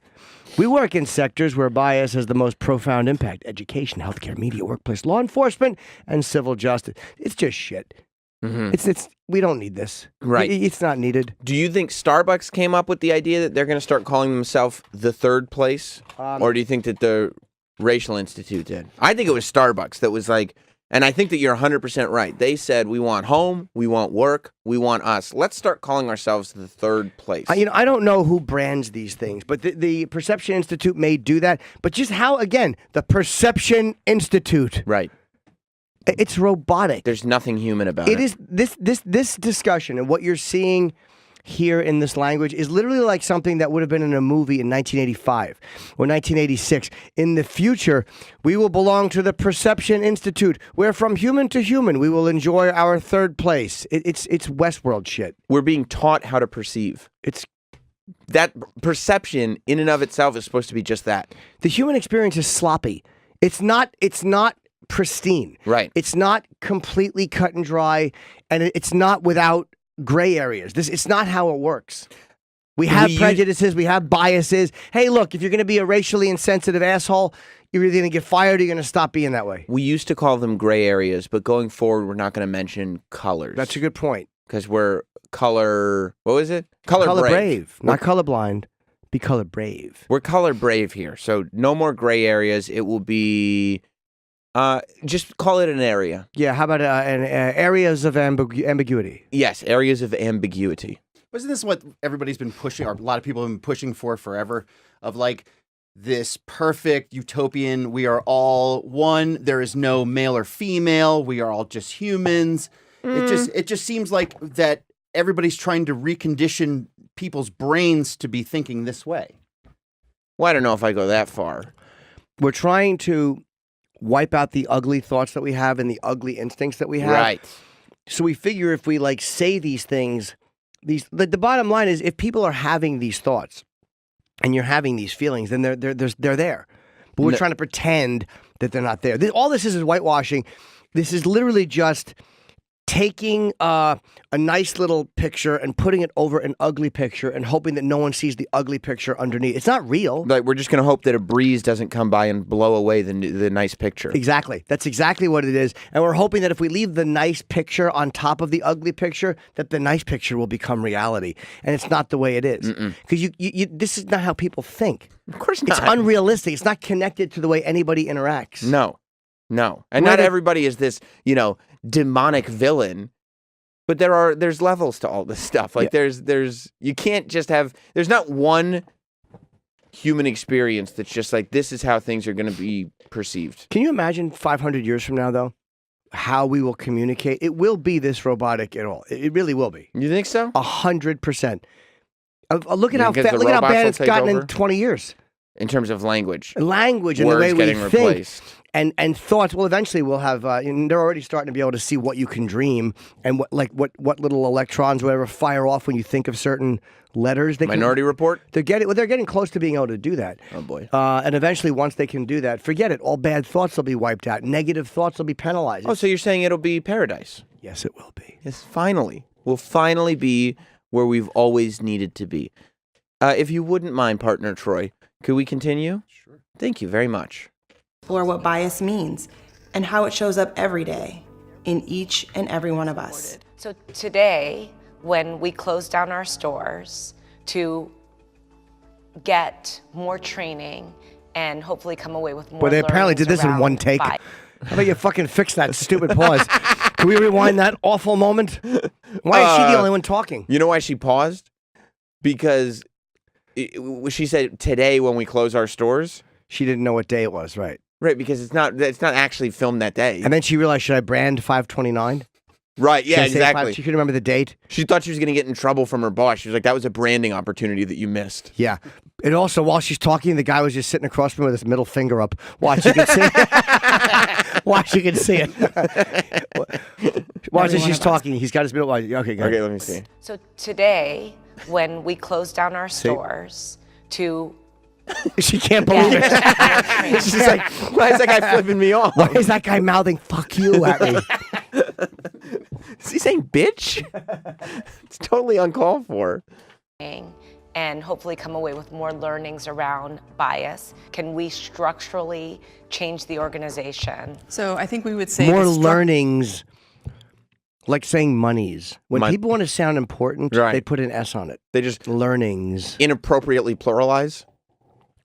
We work in sectors where bias has the most profound impact: education, healthcare, media, workplace, law enforcement, and civil justice. It's just shit. It's we don't need this. Right. It's not needed. Do you think Starbucks came up with the idea that they're going to start calling themselves the third place? Or do you think that the Racial Institute did? I think it was Starbucks that was like, and I think that you're 100% right. They said, we want home, we want work, we want us. Let's start calling ourselves the third place. I don't know who brands these things, but the Perception Institute may do that. But just how, again, the Perception Institute. Right. It's robotic. There's nothing human about it. It is this discussion and what you're seeing here in this language is literally like something that would have been in a movie in 1985 or 1986. In the future, we will belong to the Perception Institute, where from human to human, we will enjoy our third place. It's Westworld shit. We're being taught how to perceive. That perception in and of itself is supposed to be just that. The human experience is sloppy. It's not pristine. Right. It's not completely cut and dry, and it's not without gray areas. It's not how it works. We have prejudices, we have biases. Hey, look, if you're going to be a racially insensitive asshole, you're either going to get fired or you're going to stop being that way. We used to call them gray areas, but going forward, we're not going to mention colors. That's a good point. Because we're what was it? Color brave. Not colorblind. Be color brave. We're color brave here. So no more gray areas. It will be, just call it an area. Yeah, how about areas of ambiguity? Yes, areas of ambiguity. Wasn't this what everybody's been pushing, or a lot of people have been pushing for forever? Of like this perfect utopian, we are all one. There is no male or female. We are all just humans. It just seems like that everybody's trying to recondition people's brains to be thinking this way. Well, I don't know if I go that far. We're trying to wipe out the ugly thoughts that we have and the ugly instincts that we have. Right. So we figure if we say these things, the bottom line is if people are having these thoughts and you're having these feelings, then they're there. But we're trying to pretend that they're not there. All this is whitewashing. This is literally just taking a nice little picture and putting it over an ugly picture and hoping that no one sees the ugly picture underneath. It's not real. Like, we're just going to hope that a breeze doesn't come by and blow away the nice picture. Exactly. That's exactly what it is. And we're hoping that if we leave the nice picture on top of the ugly picture, that the nice picture will become reality. And it's not the way it is. Because this is not how people think. Of course not. It's unrealistic. It's not connected to the way anybody interacts. No. And not everybody is this, demonic villain. But there's levels to all this stuff. Like there's you can't just have there's not one human experience that's just like this is how things are going to be perceived. Can you imagine 500 years from now though how we will communicate? It will be this robotic at all. It really will be. You think so? 100%. Look at how bad it's gotten in 20 years. In terms of language. Language and words the way getting we replaced. think. And thoughts. Well, eventually we'll have. They're already starting to be able to see what you can dream and what little electrons, whatever, fire off when you think of certain letters. Minority Report. They're getting close to being able to do that. Oh boy. And eventually, once they can do that, forget it. All bad thoughts will be wiped out. Negative thoughts will be penalized. Oh, so you're saying it'll be paradise? Yes, it will be. Yes, finally. We'll finally be where we've always needed to be. If you wouldn't mind, partner Troy, could we continue? Sure. Thank you very much. Explore what bias means and how it shows up every day in each and every one of us. So today, when we close down our stores to get more training and hopefully come away with more. But they apparently did this in one take. How about you fucking fix that stupid pause? Can we rewind that awful moment? Why is she the only one talking? You know why she paused? Because she said today when we close our stores. She didn't know what day it was, right? Right, because it's not actually filmed that day. And then she realized, should I brand 529? Right, yeah, exactly. She couldn't remember the date. She thought she was going to get in trouble from her boss. She was like, that was a branding opportunity that you missed. Yeah. And also, while she's talking, the guy was just sitting across from her with his middle finger up. Watch, you can see it. Watch, you can see it. Watch as she's talking. He's got his middle. Okay, go ahead. Okay, let me see. So today, when we close down our stores to... She can't believe it. She's like, why is that guy flipping me off? Why is that guy mouthing "fuck you" at me? Is he saying "bitch"? It's totally uncalled for. And hopefully come away with more learnings around bias. Can we structurally change the organization? So I think we would say more learnings. Like saying monies. When people want to sound important, they put an S on it. They just learnings. Inappropriately pluralize.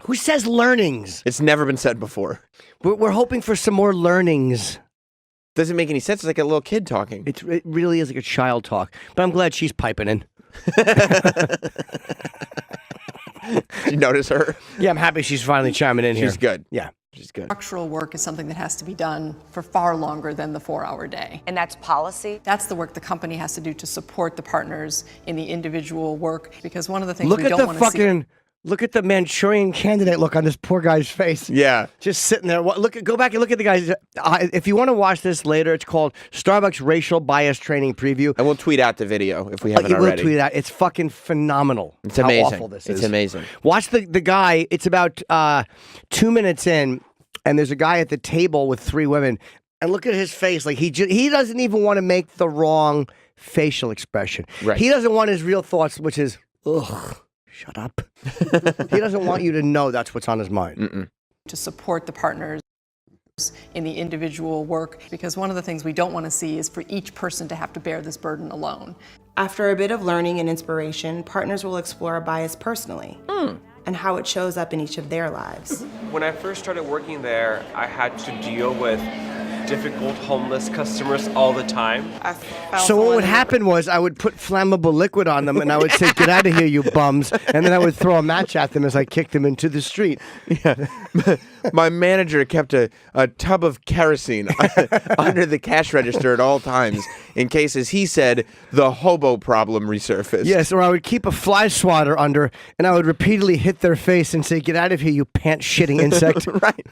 Who says learnings? It's never been said before. We're hoping for some more learnings. Doesn't make any sense. It's like a little kid talking. It really is like a child talk. But I'm glad she's piping in. Did you notice her? Yeah, I'm happy she's finally chiming in here. She's good. Yeah. She's good. Structural work is something that has to be done for far longer than the 4-hour day. And that's policy? That's the work the company has to do to support the partners in the individual work. Because one of the things we don't want to see... Look at the Manchurian Candidate look on this poor guy's face. Yeah. Just sitting there. Go back and look at the guys. If you want to watch this later, it's called Starbucks Racial Bias Training Preview. And we'll tweet out the video if we haven't already. We'll tweet it out. It's fucking phenomenal. It's amazing. How awful this is. It's amazing. Watch the guy. It's about 2 minutes in, and there's a guy at the table with 3 women. And look at his face. Like he doesn't even want to make the wrong facial expression. Right. He doesn't want his real thoughts, which is, ugh. Shut up. He doesn't want you to know that's what's on his mind. To support the partners in the individual work, because one of the things we don't want to see is for each person to have to bear this burden alone. After a bit of learning and inspiration, partners will explore a bias personally and how it shows up in each of their lives. When I first started working there, I had to deal with difficult homeless customers all the time. So what would happen was I would put flammable liquid on them and I would say, get out of here, you bums. And then I would throw a match at them as I kicked them into the street. Yeah. My manager kept a tub of kerosene under the cash register at all times in case, as he said, the hobo problem resurfaced. Yes, or I would keep a fly swatter under and I would repeatedly hit their face and say, get out of here, you pants-shitting insect. Right.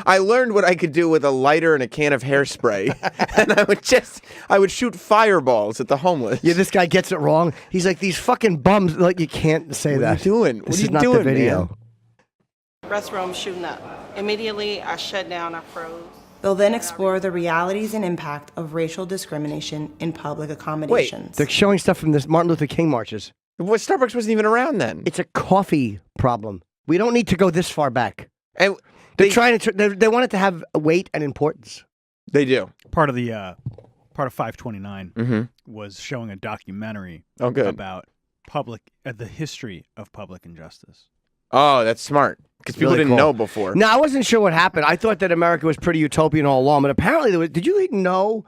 I learned what I could do with a lighter and a can of hairspray, and I would shoot fireballs at the homeless. Yeah, this guy gets it wrong. He's like, these fucking bums. Like, you can't say that. What are you doing? This is not the video. Restroom shooting up. Immediately, I shut down. I froze. They'll then explore the realities and impact of racial discrimination in public accommodations. They're showing stuff from this Martin Luther King marches. What, Starbucks wasn't even around then. It's a coffee problem. We don't need to go this far back. And they're trying to. They want it to have weight and importance. They do. Part of 529 was showing a documentary about the history of public injustice. Oh, that's smart. Because people didn't know before. No, I wasn't sure what happened. I thought that America was pretty utopian all along, but apparently there was. Did you know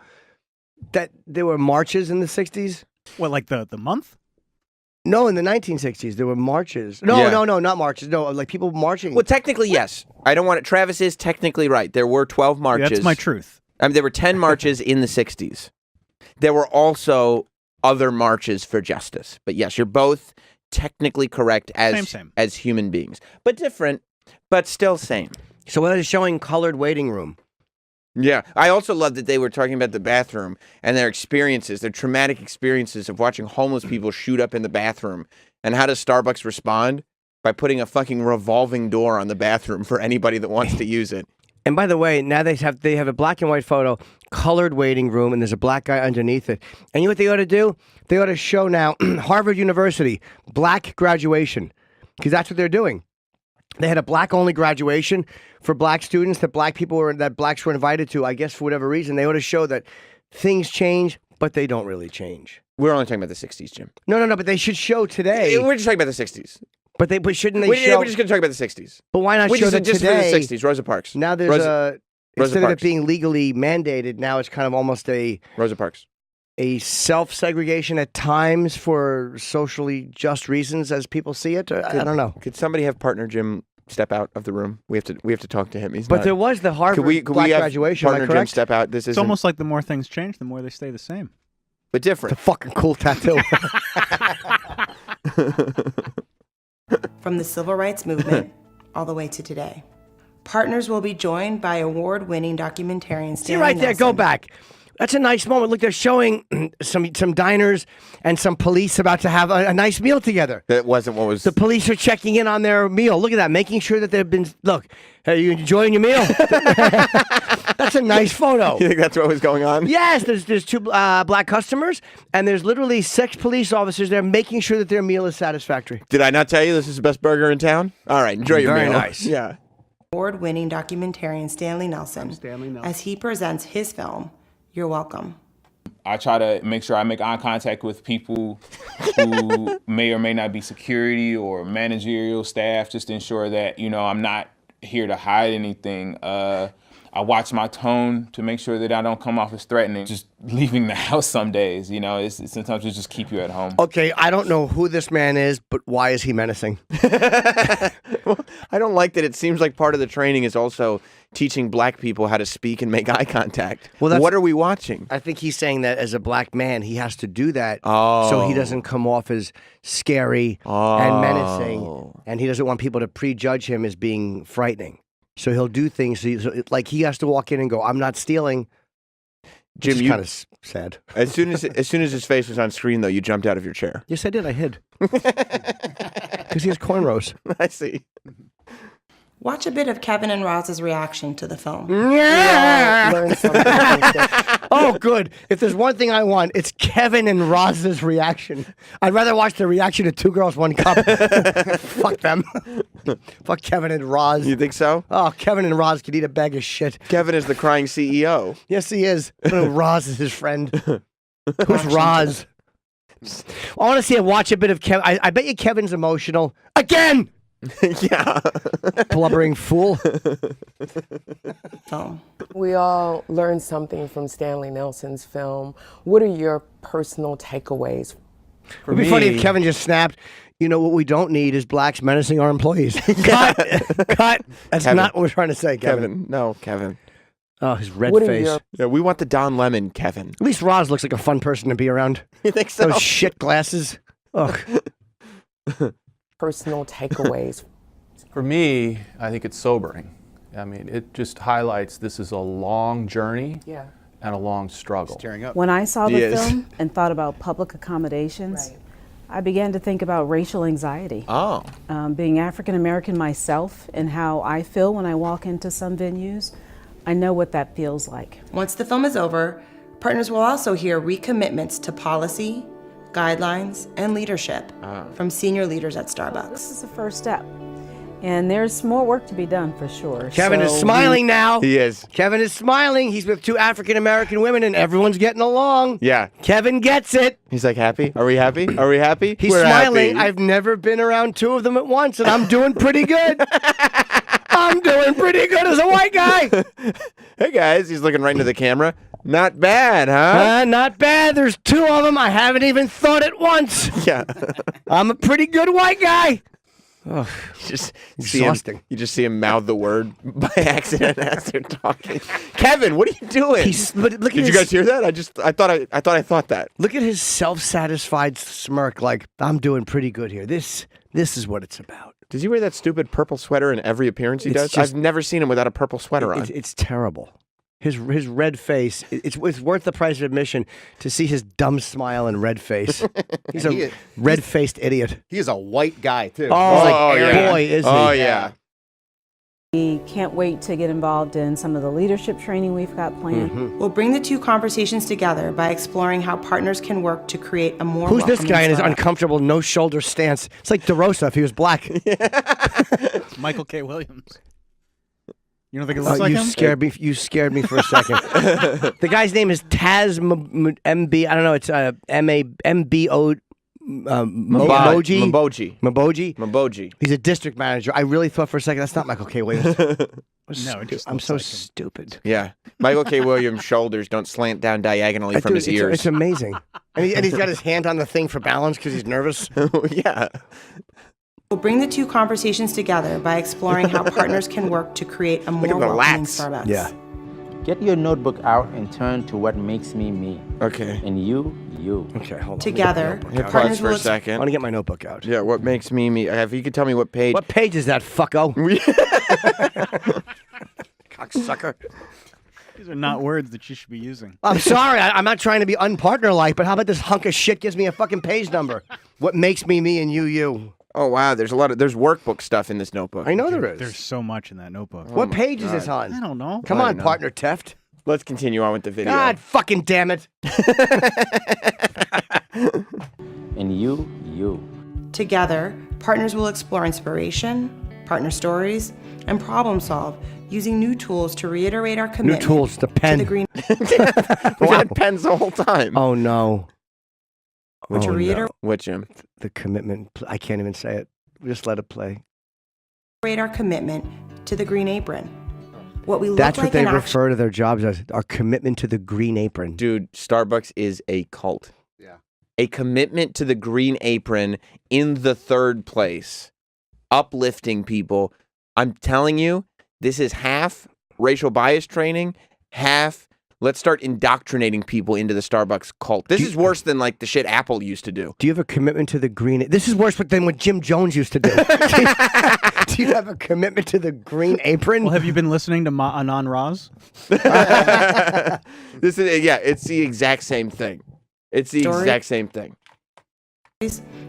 that there were marches in the 60s? What, like the month? No, in the 1960s there were marches. No, not marches. No, like people marching. Well, technically, yes. I don't want it. Travis is technically right. There were 12 marches. That's my truth. I mean, there were 10 marches in the 60s. There were also other marches for justice. But yes, you're both technically correct as as human beings, but different, but still same. So what is showing colored waiting room? Yeah, I also love that they were talking about the bathroom and their experiences, their traumatic experiences of watching homeless people shoot up in the bathroom. And how does Starbucks respond? By putting a fucking revolving door on the bathroom for anybody that wants to use it. And by the way, now they have a black and white photo, colored waiting room, and there's a black guy underneath it. And you know what they ought to do? They ought to show now Harvard University, black graduation, because that's what they're doing. They had a black-only graduation for black students that blacks were invited to, I guess for whatever reason. They ought to show that things change, but they don't really change. We're only talking about the 60s, Jim. No, but they should show today. We're just talking about the 60s. But shouldn't they show? We're just going to talk about the 60s. But why not show that just today? For the 60s, Rosa Parks. Now there's instead of it being legally mandated, now it's kind of almost a Rosa Parks. A self-segregation at times for socially just reasons, as people see it. I don't know. Could somebody have partner Jim step out of the room? We have to talk to him. There was the Harvard black graduation. Partner Jim step out. It's almost like the more things change, the more they stay the same, but different. It's a fucking cool tattoo. From the civil rights movement all the way to today. Partners will be joined by award-winning documentarian Stanley See right there, Nelson. go back. That's a nice moment. Look, they're showing some diners and some police about to have a nice meal together. That wasn't what was... The police are checking in on their meal. Look at that, making sure that they've been... Look, are you enjoying your meal? That's a nice photo. You think that's what was going on? Yes, there's two black customers, and there's literally 6 police officers there making sure that their meal is satisfactory. Did I not tell you this is the best burger in town? All right, enjoy your meal. Very nice. Yeah. Award-winning documentarian Stanley Nelson as he presents his film, You're Welcome. I try to make sure I make eye contact with people who may or may not be security or managerial staff, just to ensure that, I'm not here to hide anything. I watch my tone to make sure that I don't come off as threatening. Just leaving the house some days, sometimes it just keep you at home. Okay, I don't know who this man is, but why is he menacing? Well, I don't like that it seems like part of the training is also teaching black people how to speak and make eye contact. Well, what are we watching? I think he's saying that as a black man, he has to do that so he doesn't come off as scary and menacing, and he doesn't want people to prejudge him as being frightening. So he'll do things like he has to walk in and go, "I'm not stealing." Jim, you kind of sad. As soon as his face was on screen, though, you jumped out of your chair. Yes, I did. I hid because he has cornrows. I see. Watch a bit of Kevin and Roz's reaction to the film. Yeah. Oh, good. If there's one thing I want, it's Kevin and Roz's reaction. I'd rather watch the reaction of 2 Girls, 1 Cup. Fuck them. Fuck Kevin and Roz. You think so? Oh, Kevin and Roz could eat a bag of shit. Kevin is the crying CEO. Yes, he is. Roz is his friend. Who's Roz? I want to see watch a bit of Kevin. I bet you Kevin's emotional. Again! Yeah. Blubbering fool. We all learned something from Stanley Nelson's film. What are your personal takeaways? It'd be funny if Kevin just snapped. What we don't need is blacks menacing our employees. Cut. That's Kevin. not what we're trying to say, Kevin. No, Kevin. Oh, his red What are face. Yeah, we want the Don Lemon, Kevin. At least Roz looks like a fun person to be around. You think so? Those shit glasses. Ugh. Personal takeaways. For me, I think it's sobering. I mean, it just highlights this is a long journey and a long struggle. When I saw the film and thought about public accommodations, I began to think about racial anxiety. Being African American myself and how I feel when I walk into some venues, I know what that feels like. Once the film is over, partners will also hear recommitments to policy, guidelines, and leadership from senior leaders at Starbucks. This is the first step. And there's more work to be done for sure. Kevin is So smiling now. He is. Kevin is smiling. He's with 2 African-American women and everyone's getting along. Yeah. Kevin gets it. He's like, happy? Are we happy? Are we happy? He's We're smiling. happy. I've never been around 2 of them at once, and I'm doing pretty good. I'm doing pretty good as a white guy. Hey, guys. He's looking right into the camera. Not bad, huh? Not bad. There's 2 of them. I haven't even thought it once. Yeah. I'm a pretty good white guy. Oh, just exhausting. You just see him mouth the word by accident as they're talking. Kevin, what are you doing? But look at Did you guys hear that? I thought that. Look at his self-satisfied smirk. Like, I'm doing pretty good here. This is what it's about. Does he wear that stupid purple sweater in every appearance he It's does? just- I've never seen him without a purple sweater on. It's terrible. His red face. It's worth the price of admission to see his dumb smile and red face. He's a red-faced idiot. He is a white guy, too. Oh, He's like yeah. Boy, is he. Oh, yeah. We can't wait to get involved in some of the leadership training we've got planned. We'll bring the 2 conversations together by exploring how partners can work to create a more Who's this welcoming guy in his startup. uncomfortable no-shoulder stance? It's like DeRosa if he was black. It's Michael K. Williams. You don't think it looks like you him? You scared me for a second. The guy's name is Taz MB. I don't know. It's MBO. Moji. Maboji. He's a district manager. I really thought for a second that's not Michael K. Williams. No, it just I'm looks so like him. stupid. Yeah. Michael K. Williams' shoulders don't slant down diagonally from Dude, his ears. It's amazing. And he's got his hand on the thing for balance because he's nervous. Yeah. We'll bring the 2 conversations together by exploring how partners can work to create a more at the welcoming lats. Starbucks. Yeah. Get your notebook out and turn to what makes me me. Okay. And you. Okay, hold on. Together, Hit pause partners for will a second. I want to get my notebook out. Yeah, what makes me me? If you could tell me what page. What page is that, fucko? Cocksucker. These are not words that you should be using. I'm sorry. I'm not trying to be unpartner-like, but how about this hunk of shit gives me a fucking page number? What makes me me and you? Oh, wow. There's workbook stuff in this notebook. I know there is. There's so much in that notebook. What page is this on? I don't know. Come I on, don't know. partner Teft. Let's continue on with the video. God fucking damn it. And you. Together, partners will explore inspiration, partner stories, and problem solve using new tools to reiterate our New commitment tools, the to pen. the green. We've had pens the whole time. Oh, no. To reiterate What, Jim? The commitment. I can't even say it. Just let it play. our commitment to the green apron. What we look That's like what they in action. refer to their jobs as, our commitment to the green apron. Dude, Starbucks is a cult. Yeah. A commitment to the green apron in the 3rd place. Uplifting people. I'm telling you, this is half racial bias training, half let's start indoctrinating people into the Starbucks cult. This is worse than like the shit Apple used to do. Do you have a commitment to the green? This is worse than what Jim Jones used to do. Do you have a commitment to the green apron? Well, have you been listening to Anon Roz? This is it's the exact same thing. It's the Story? exact same thing.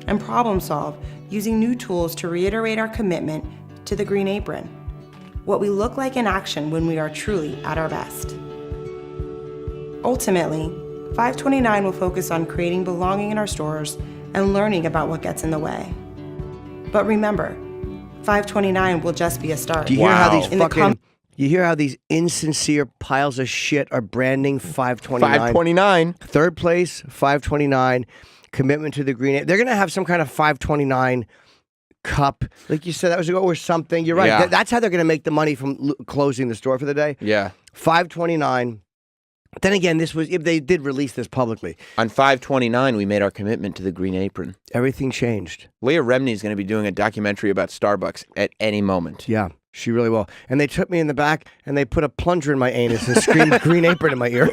And problem solve using new tools to reiterate our commitment to the green apron. What we look like in action when we are truly at our best. Ultimately, 529 will focus on creating belonging in our stores and learning about what gets in the way. But remember, 529 will just be a start. Do you hear how these In the fucking? You hear how these insincere piles of shit are branding 529? 529. 3rd place, 529. Commitment to the green. They're gonna have some kind of 529 cup, like you said, that was or something. You're right. Yeah. That's how they're gonna make the money from closing the store for the day. Yeah. 529. Then again, this was if they did release this publicly. On 529, we made our commitment to the green apron. Everything changed. Leah Remini is going to be doing a documentary about Starbucks at any moment. Yeah, she really will. And they took me in the back and they put a plunger in my anus and screamed green apron in my ear.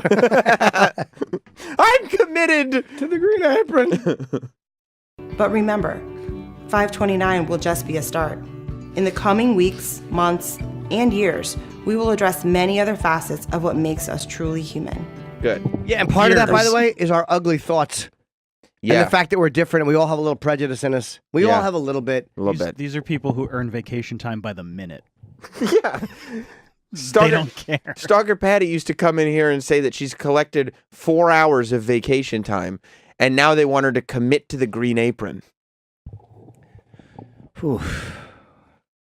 I'm committed to the green apron. But remember, 529 will just be a start. In the coming weeks, months, and years, we will address many other facets of what makes us truly human. Good. Yeah, and part of that, by the way, is our ugly thoughts. Yeah. And the fact that we're different and we all have a little prejudice in us. We all have a little bit. A little bit. These are people who earn vacation time by the minute. Yeah. They don't care. Stalker Patty used to come in here and say that she's collected 4 hours of vacation time, and now they want her to commit to the Green Apron. Whew.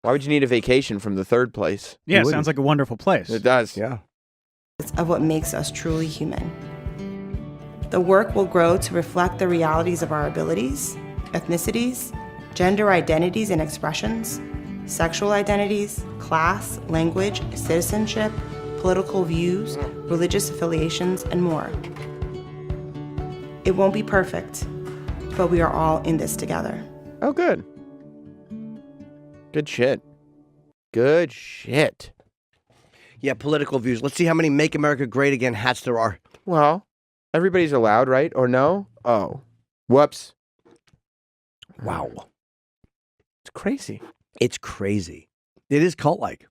Why would you need a vacation from the third place? Yeah, it sounds like a wonderful place. It does. Yeah. Of what makes us truly human. The work will grow to reflect the realities of our abilities, ethnicities, gender identities and expressions, sexual identities, class, language, citizenship, political views, religious affiliations, and more. It won't be perfect, but we are all in this together. Oh, good. Good shit. Good shit. Yeah, political views. Let's see how many Make America Great Again hats there are. Well, everybody's allowed, right? Or no? Oh. Whoops. Wow. It's crazy. It's crazy. It is cult-like.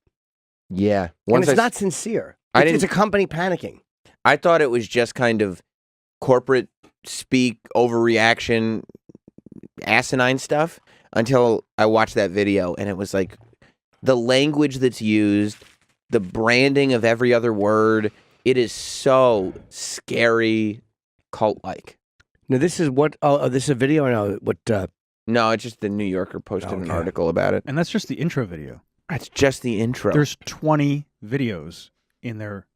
Yeah. And it's not sincere. It's a company panicking. I thought it was just kind of corporate speak, overreaction, asinine stuff until I watched that video, and it was like the language that's used, the branding of every other word, it is so scary, cult-like. Now, this is what? Oh, this is a video? Or no, what? No, it's just the New Yorker posted an article about it. And that's just the intro video. That's just the intro. There's 20 videos in their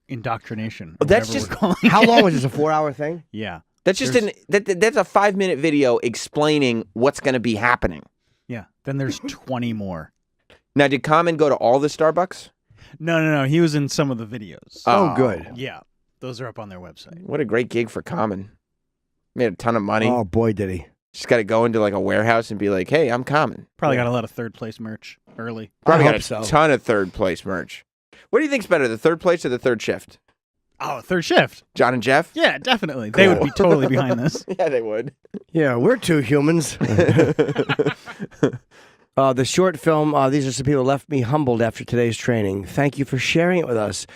indoctrination. Oh, that's just how long was this? A 4-hour thing? Yeah. That's just that's a 5-minute video explaining what's going to be happening. Yeah. Then there's 20 more. Now, did Common go to all the Starbucks? No. He was in some of the videos. Oh, good. Yeah. Those are up on their website. What a great gig for Common. Made a ton of money. Oh, boy, did he. Just got to go into like a warehouse and be like, hey, I'm Common. Probably got a lot of third place merch early. Probably got a ton of third place merch. What do you think's better, the third place or the third shift? Oh, third shift. John and Jeff? Yeah, definitely. They would be totally behind this. Yeah, they would. Yeah, we're two humans. The short film, these are some people who left me humbled after today's training. Thank you for sharing it with us.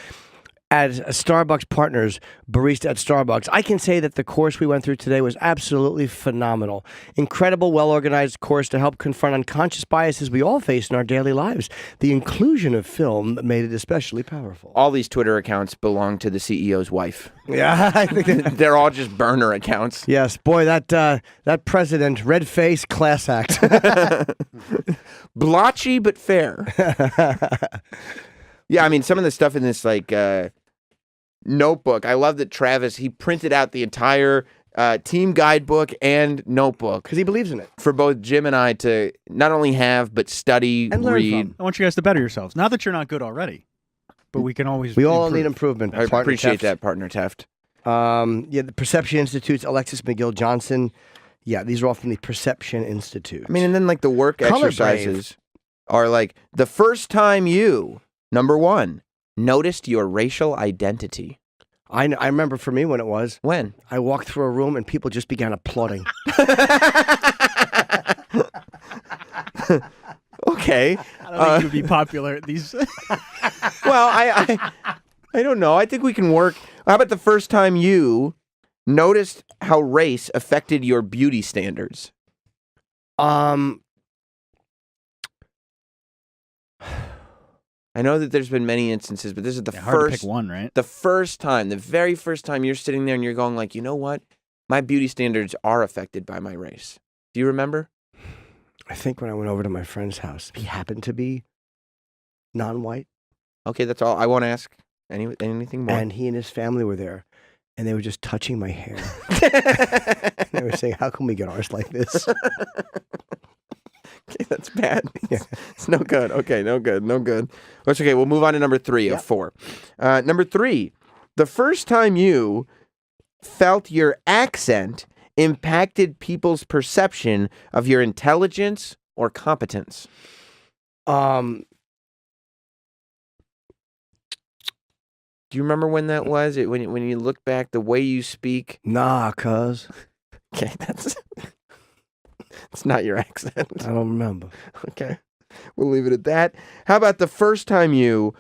As Starbucks partners, barista at Starbucks, I can say that the course we went through today was absolutely phenomenal. Incredible, well-organized course to help confront unconscious biases we all face in our daily lives. The inclusion of film made it especially powerful. All these Twitter accounts belong to the CEO's wife. Yeah, I think they're all just burner accounts. Yes, boy, that president, red face, class act. Blotchy but fair. Yeah, I mean, some of the stuff in this, like, notebook, I love that Travis, he printed out the entire team guidebook and notebook. Because he believes in it. For both Jim and I to not only have, but study, and read. I want you guys to better yourselves. Not that you're not good already, but we can always We all need improvement. I appreciate that, Partner Teft. Yeah, the Perception Institute's Alexis McGill Johnson. Yeah, these are all from the Perception Institute. I mean, and then, like, the work Color exercises are like, the first time you... Number 1, noticed your racial identity. I remember for me when it was. When? I walked through a room and people just began applauding. Okay. I don't think you would be popular at these. Well, I don't know. I think we can work. How about the first time you noticed how race affected your beauty standards? I know that there's been many instances, but this is the hard to pick one, right? The first time, the very first time you're sitting there and you're going like, you know what? My beauty standards are affected by my race. Do you remember? I think when I went over to my friend's house, he happened to be non-white. Okay, that's all. I won't ask anything more. And he and his family were there, and they were just touching my hair. They were saying, how can we get ours like this? Okay, that's bad. It's no good. Okay, no good. That's okay. We'll move on to number 3 of 4. Number 3, the first time you felt your accent impacted people's perception of your intelligence or competence. Do you remember when that was? When you look back, the way you speak? Nah, cuz. Okay, that's... It's not your accent. I don't remember. Okay. We'll leave it at that. How about the first time you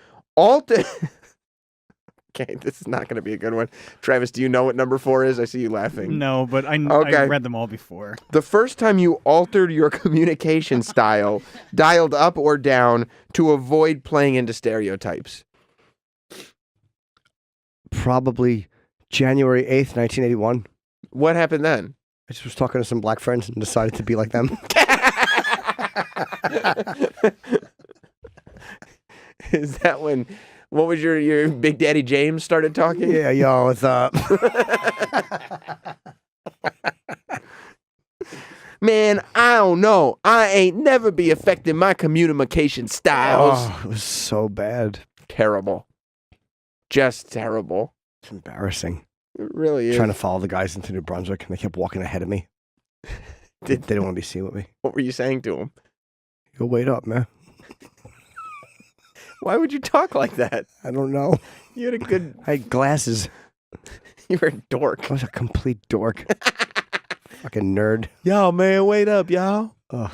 Okay, this is not going to be a good one. Travis, do you know what number 4 is? I see you laughing. No, but I read them all before. The first time you altered your communication style, dialed up or down to avoid playing into stereotypes. Probably January 8th, 1981. What happened then? I just was talking to some black friends and decided to be like them. Is that when, what was your Big Daddy James started talking? Yeah, yo, what's up? Man, I don't know. I ain't never be affecting my communication styles. Oh, it was so bad. Terrible. Just terrible. It's embarrassing. It really is. Trying to follow the guys into New Brunswick, and they kept walking ahead of me. They didn't want to be seen with me. What were you saying to them? Go wait up, man. Why would you talk like that? I don't know. You had a good... I had glasses. You were a dork. I was a complete dork. Fucking nerd. Yo, man, wait up, y'all. Ugh.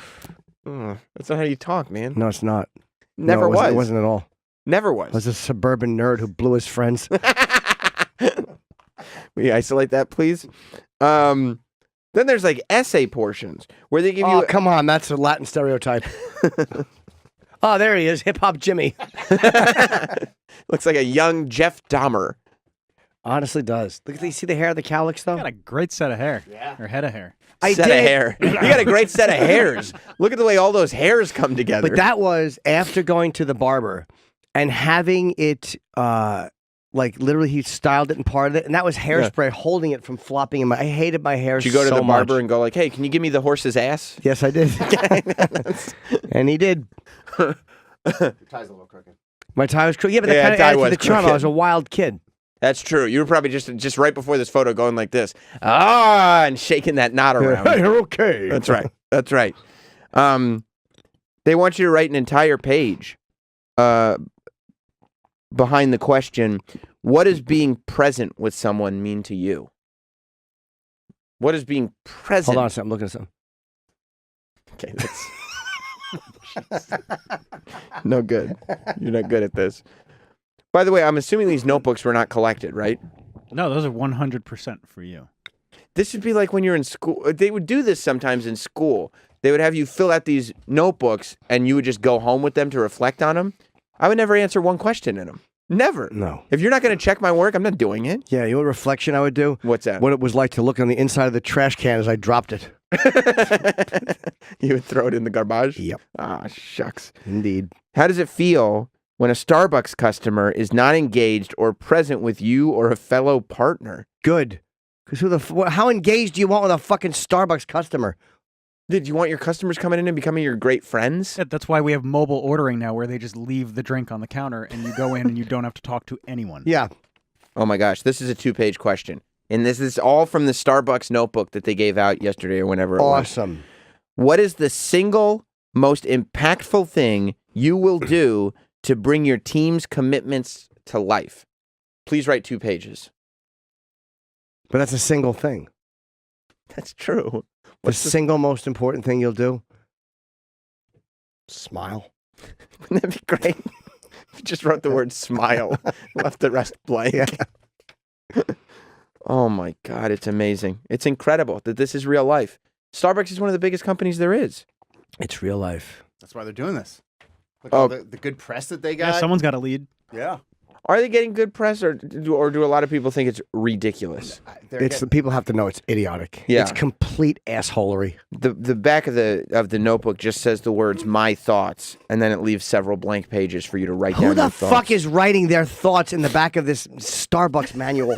That's not how you talk, man. No, it's not. Never No, was. It wasn't at all. Never was. I was a suburban nerd who blew his friends. Will you isolate that, please? Then there's like essay portions where they give you... Oh, come on. That's a Latin stereotype. Oh, there he is. Hip Hop Jimmy. Looks like a young Jeff Dahmer. Honestly does. Look at you see the hair of the cowlicks, though? Got a great set of hair. Yeah. Or head of hair. Set of hair. You got a great set of hairs. Look at the way all those hairs come together. But that was after going to the barber and having it, like literally he styled it and parted it, and that was hairspray holding it from flopping in my. I hated my hair. Did you go to so the barber much. and go like, "Hey, can you give me the horse's ass?" Yes, I did. And he did. Your tie's a little crooked. My tie was crooked. Yeah, but that Yeah, kind of tie added to was the charm. I crooked. was a wild kid. That's true. You were probably just right before this photo going like this, and shaking that knot around. Hey, you're okay. That's right. That's right. They want you to write an entire page behind the question, what does being present with someone mean to you? What is being present? Hold on a second. I'm looking at something. Okay, that's no good. You're not good at this. By the way, I'm assuming these notebooks were not collected, right? No, those are 100% for you. This would be like when you're in school. They would do this sometimes in school. They would have you fill out these notebooks, and you would just go home with them to reflect on them. I would never answer one question in them. Never. No. If you're not going to check my work, I'm not doing it. Yeah, you know what reflection I would do? What's that? What it was like to look on the inside of the trash can as I dropped it. You would throw it in the garbage? Yep. Ah, shucks. Indeed. How does it feel when a Starbucks customer is not engaged or present with you or a fellow partner? Good. Because how engaged do you want with a fucking Starbucks customer? Did you want your customers coming in and becoming your great friends? Yeah, that's why we have mobile ordering now, where they just leave the drink on the counter and you go in and you don't have to talk to anyone. Yeah. Oh my gosh, this is a 2-page question. And this is all from the Starbucks notebook that they gave out yesterday or whenever it was. Awesome. What is the single most impactful thing you will do to bring your team's commitments to life? Please write 2 pages. But that's a single thing. That's true. The single most important thing you'll do? Smile. Wouldn't that be great? If you just wrote the word smile, left the rest blank. Yeah. Oh my God, it's amazing. It's incredible that this is real life. Starbucks is one of the biggest companies there is. It's real life. That's why they're doing this. Look at all the good press that they got. Yeah, someone's got to lead. Yeah. Are they getting good press, or do a lot of people think it's ridiculous? The people have to know it's idiotic. Yeah. It's complete assholery. The back of the notebook just says the words "my thoughts," and then it leaves several blank pages for you to write down. Who the your fuck thoughts. is writing their thoughts in the back of this Starbucks manual?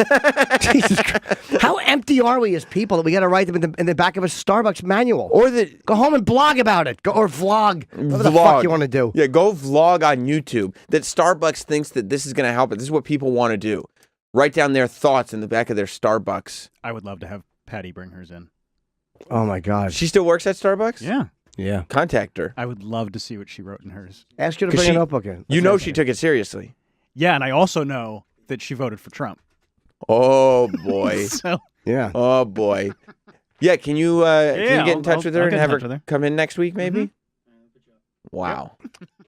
Jesus Christ. How empty are we as people that we got to write them in the back of a Starbucks manual? Or go home and blog about it, or vlog, whatever the fuck you want to do. Yeah, go vlog on YouTube. That Starbucks thinks that this is going to help it. This is what people want to do. Write down their thoughts in the back of their Starbucks. I would love to have Patty bring hers in. Oh my God. She still works at Starbucks? Yeah. Yeah. Contact her. I would love to see what she wrote in hers. Ask her to bring a notebook in. You know she took it seriously. Yeah, and I also know that she voted for Trump. Oh boy. So, yeah. Oh boy. Yeah, can you can you get in touch with her I'll and get in have touch her with her. come in next week maybe? Wow.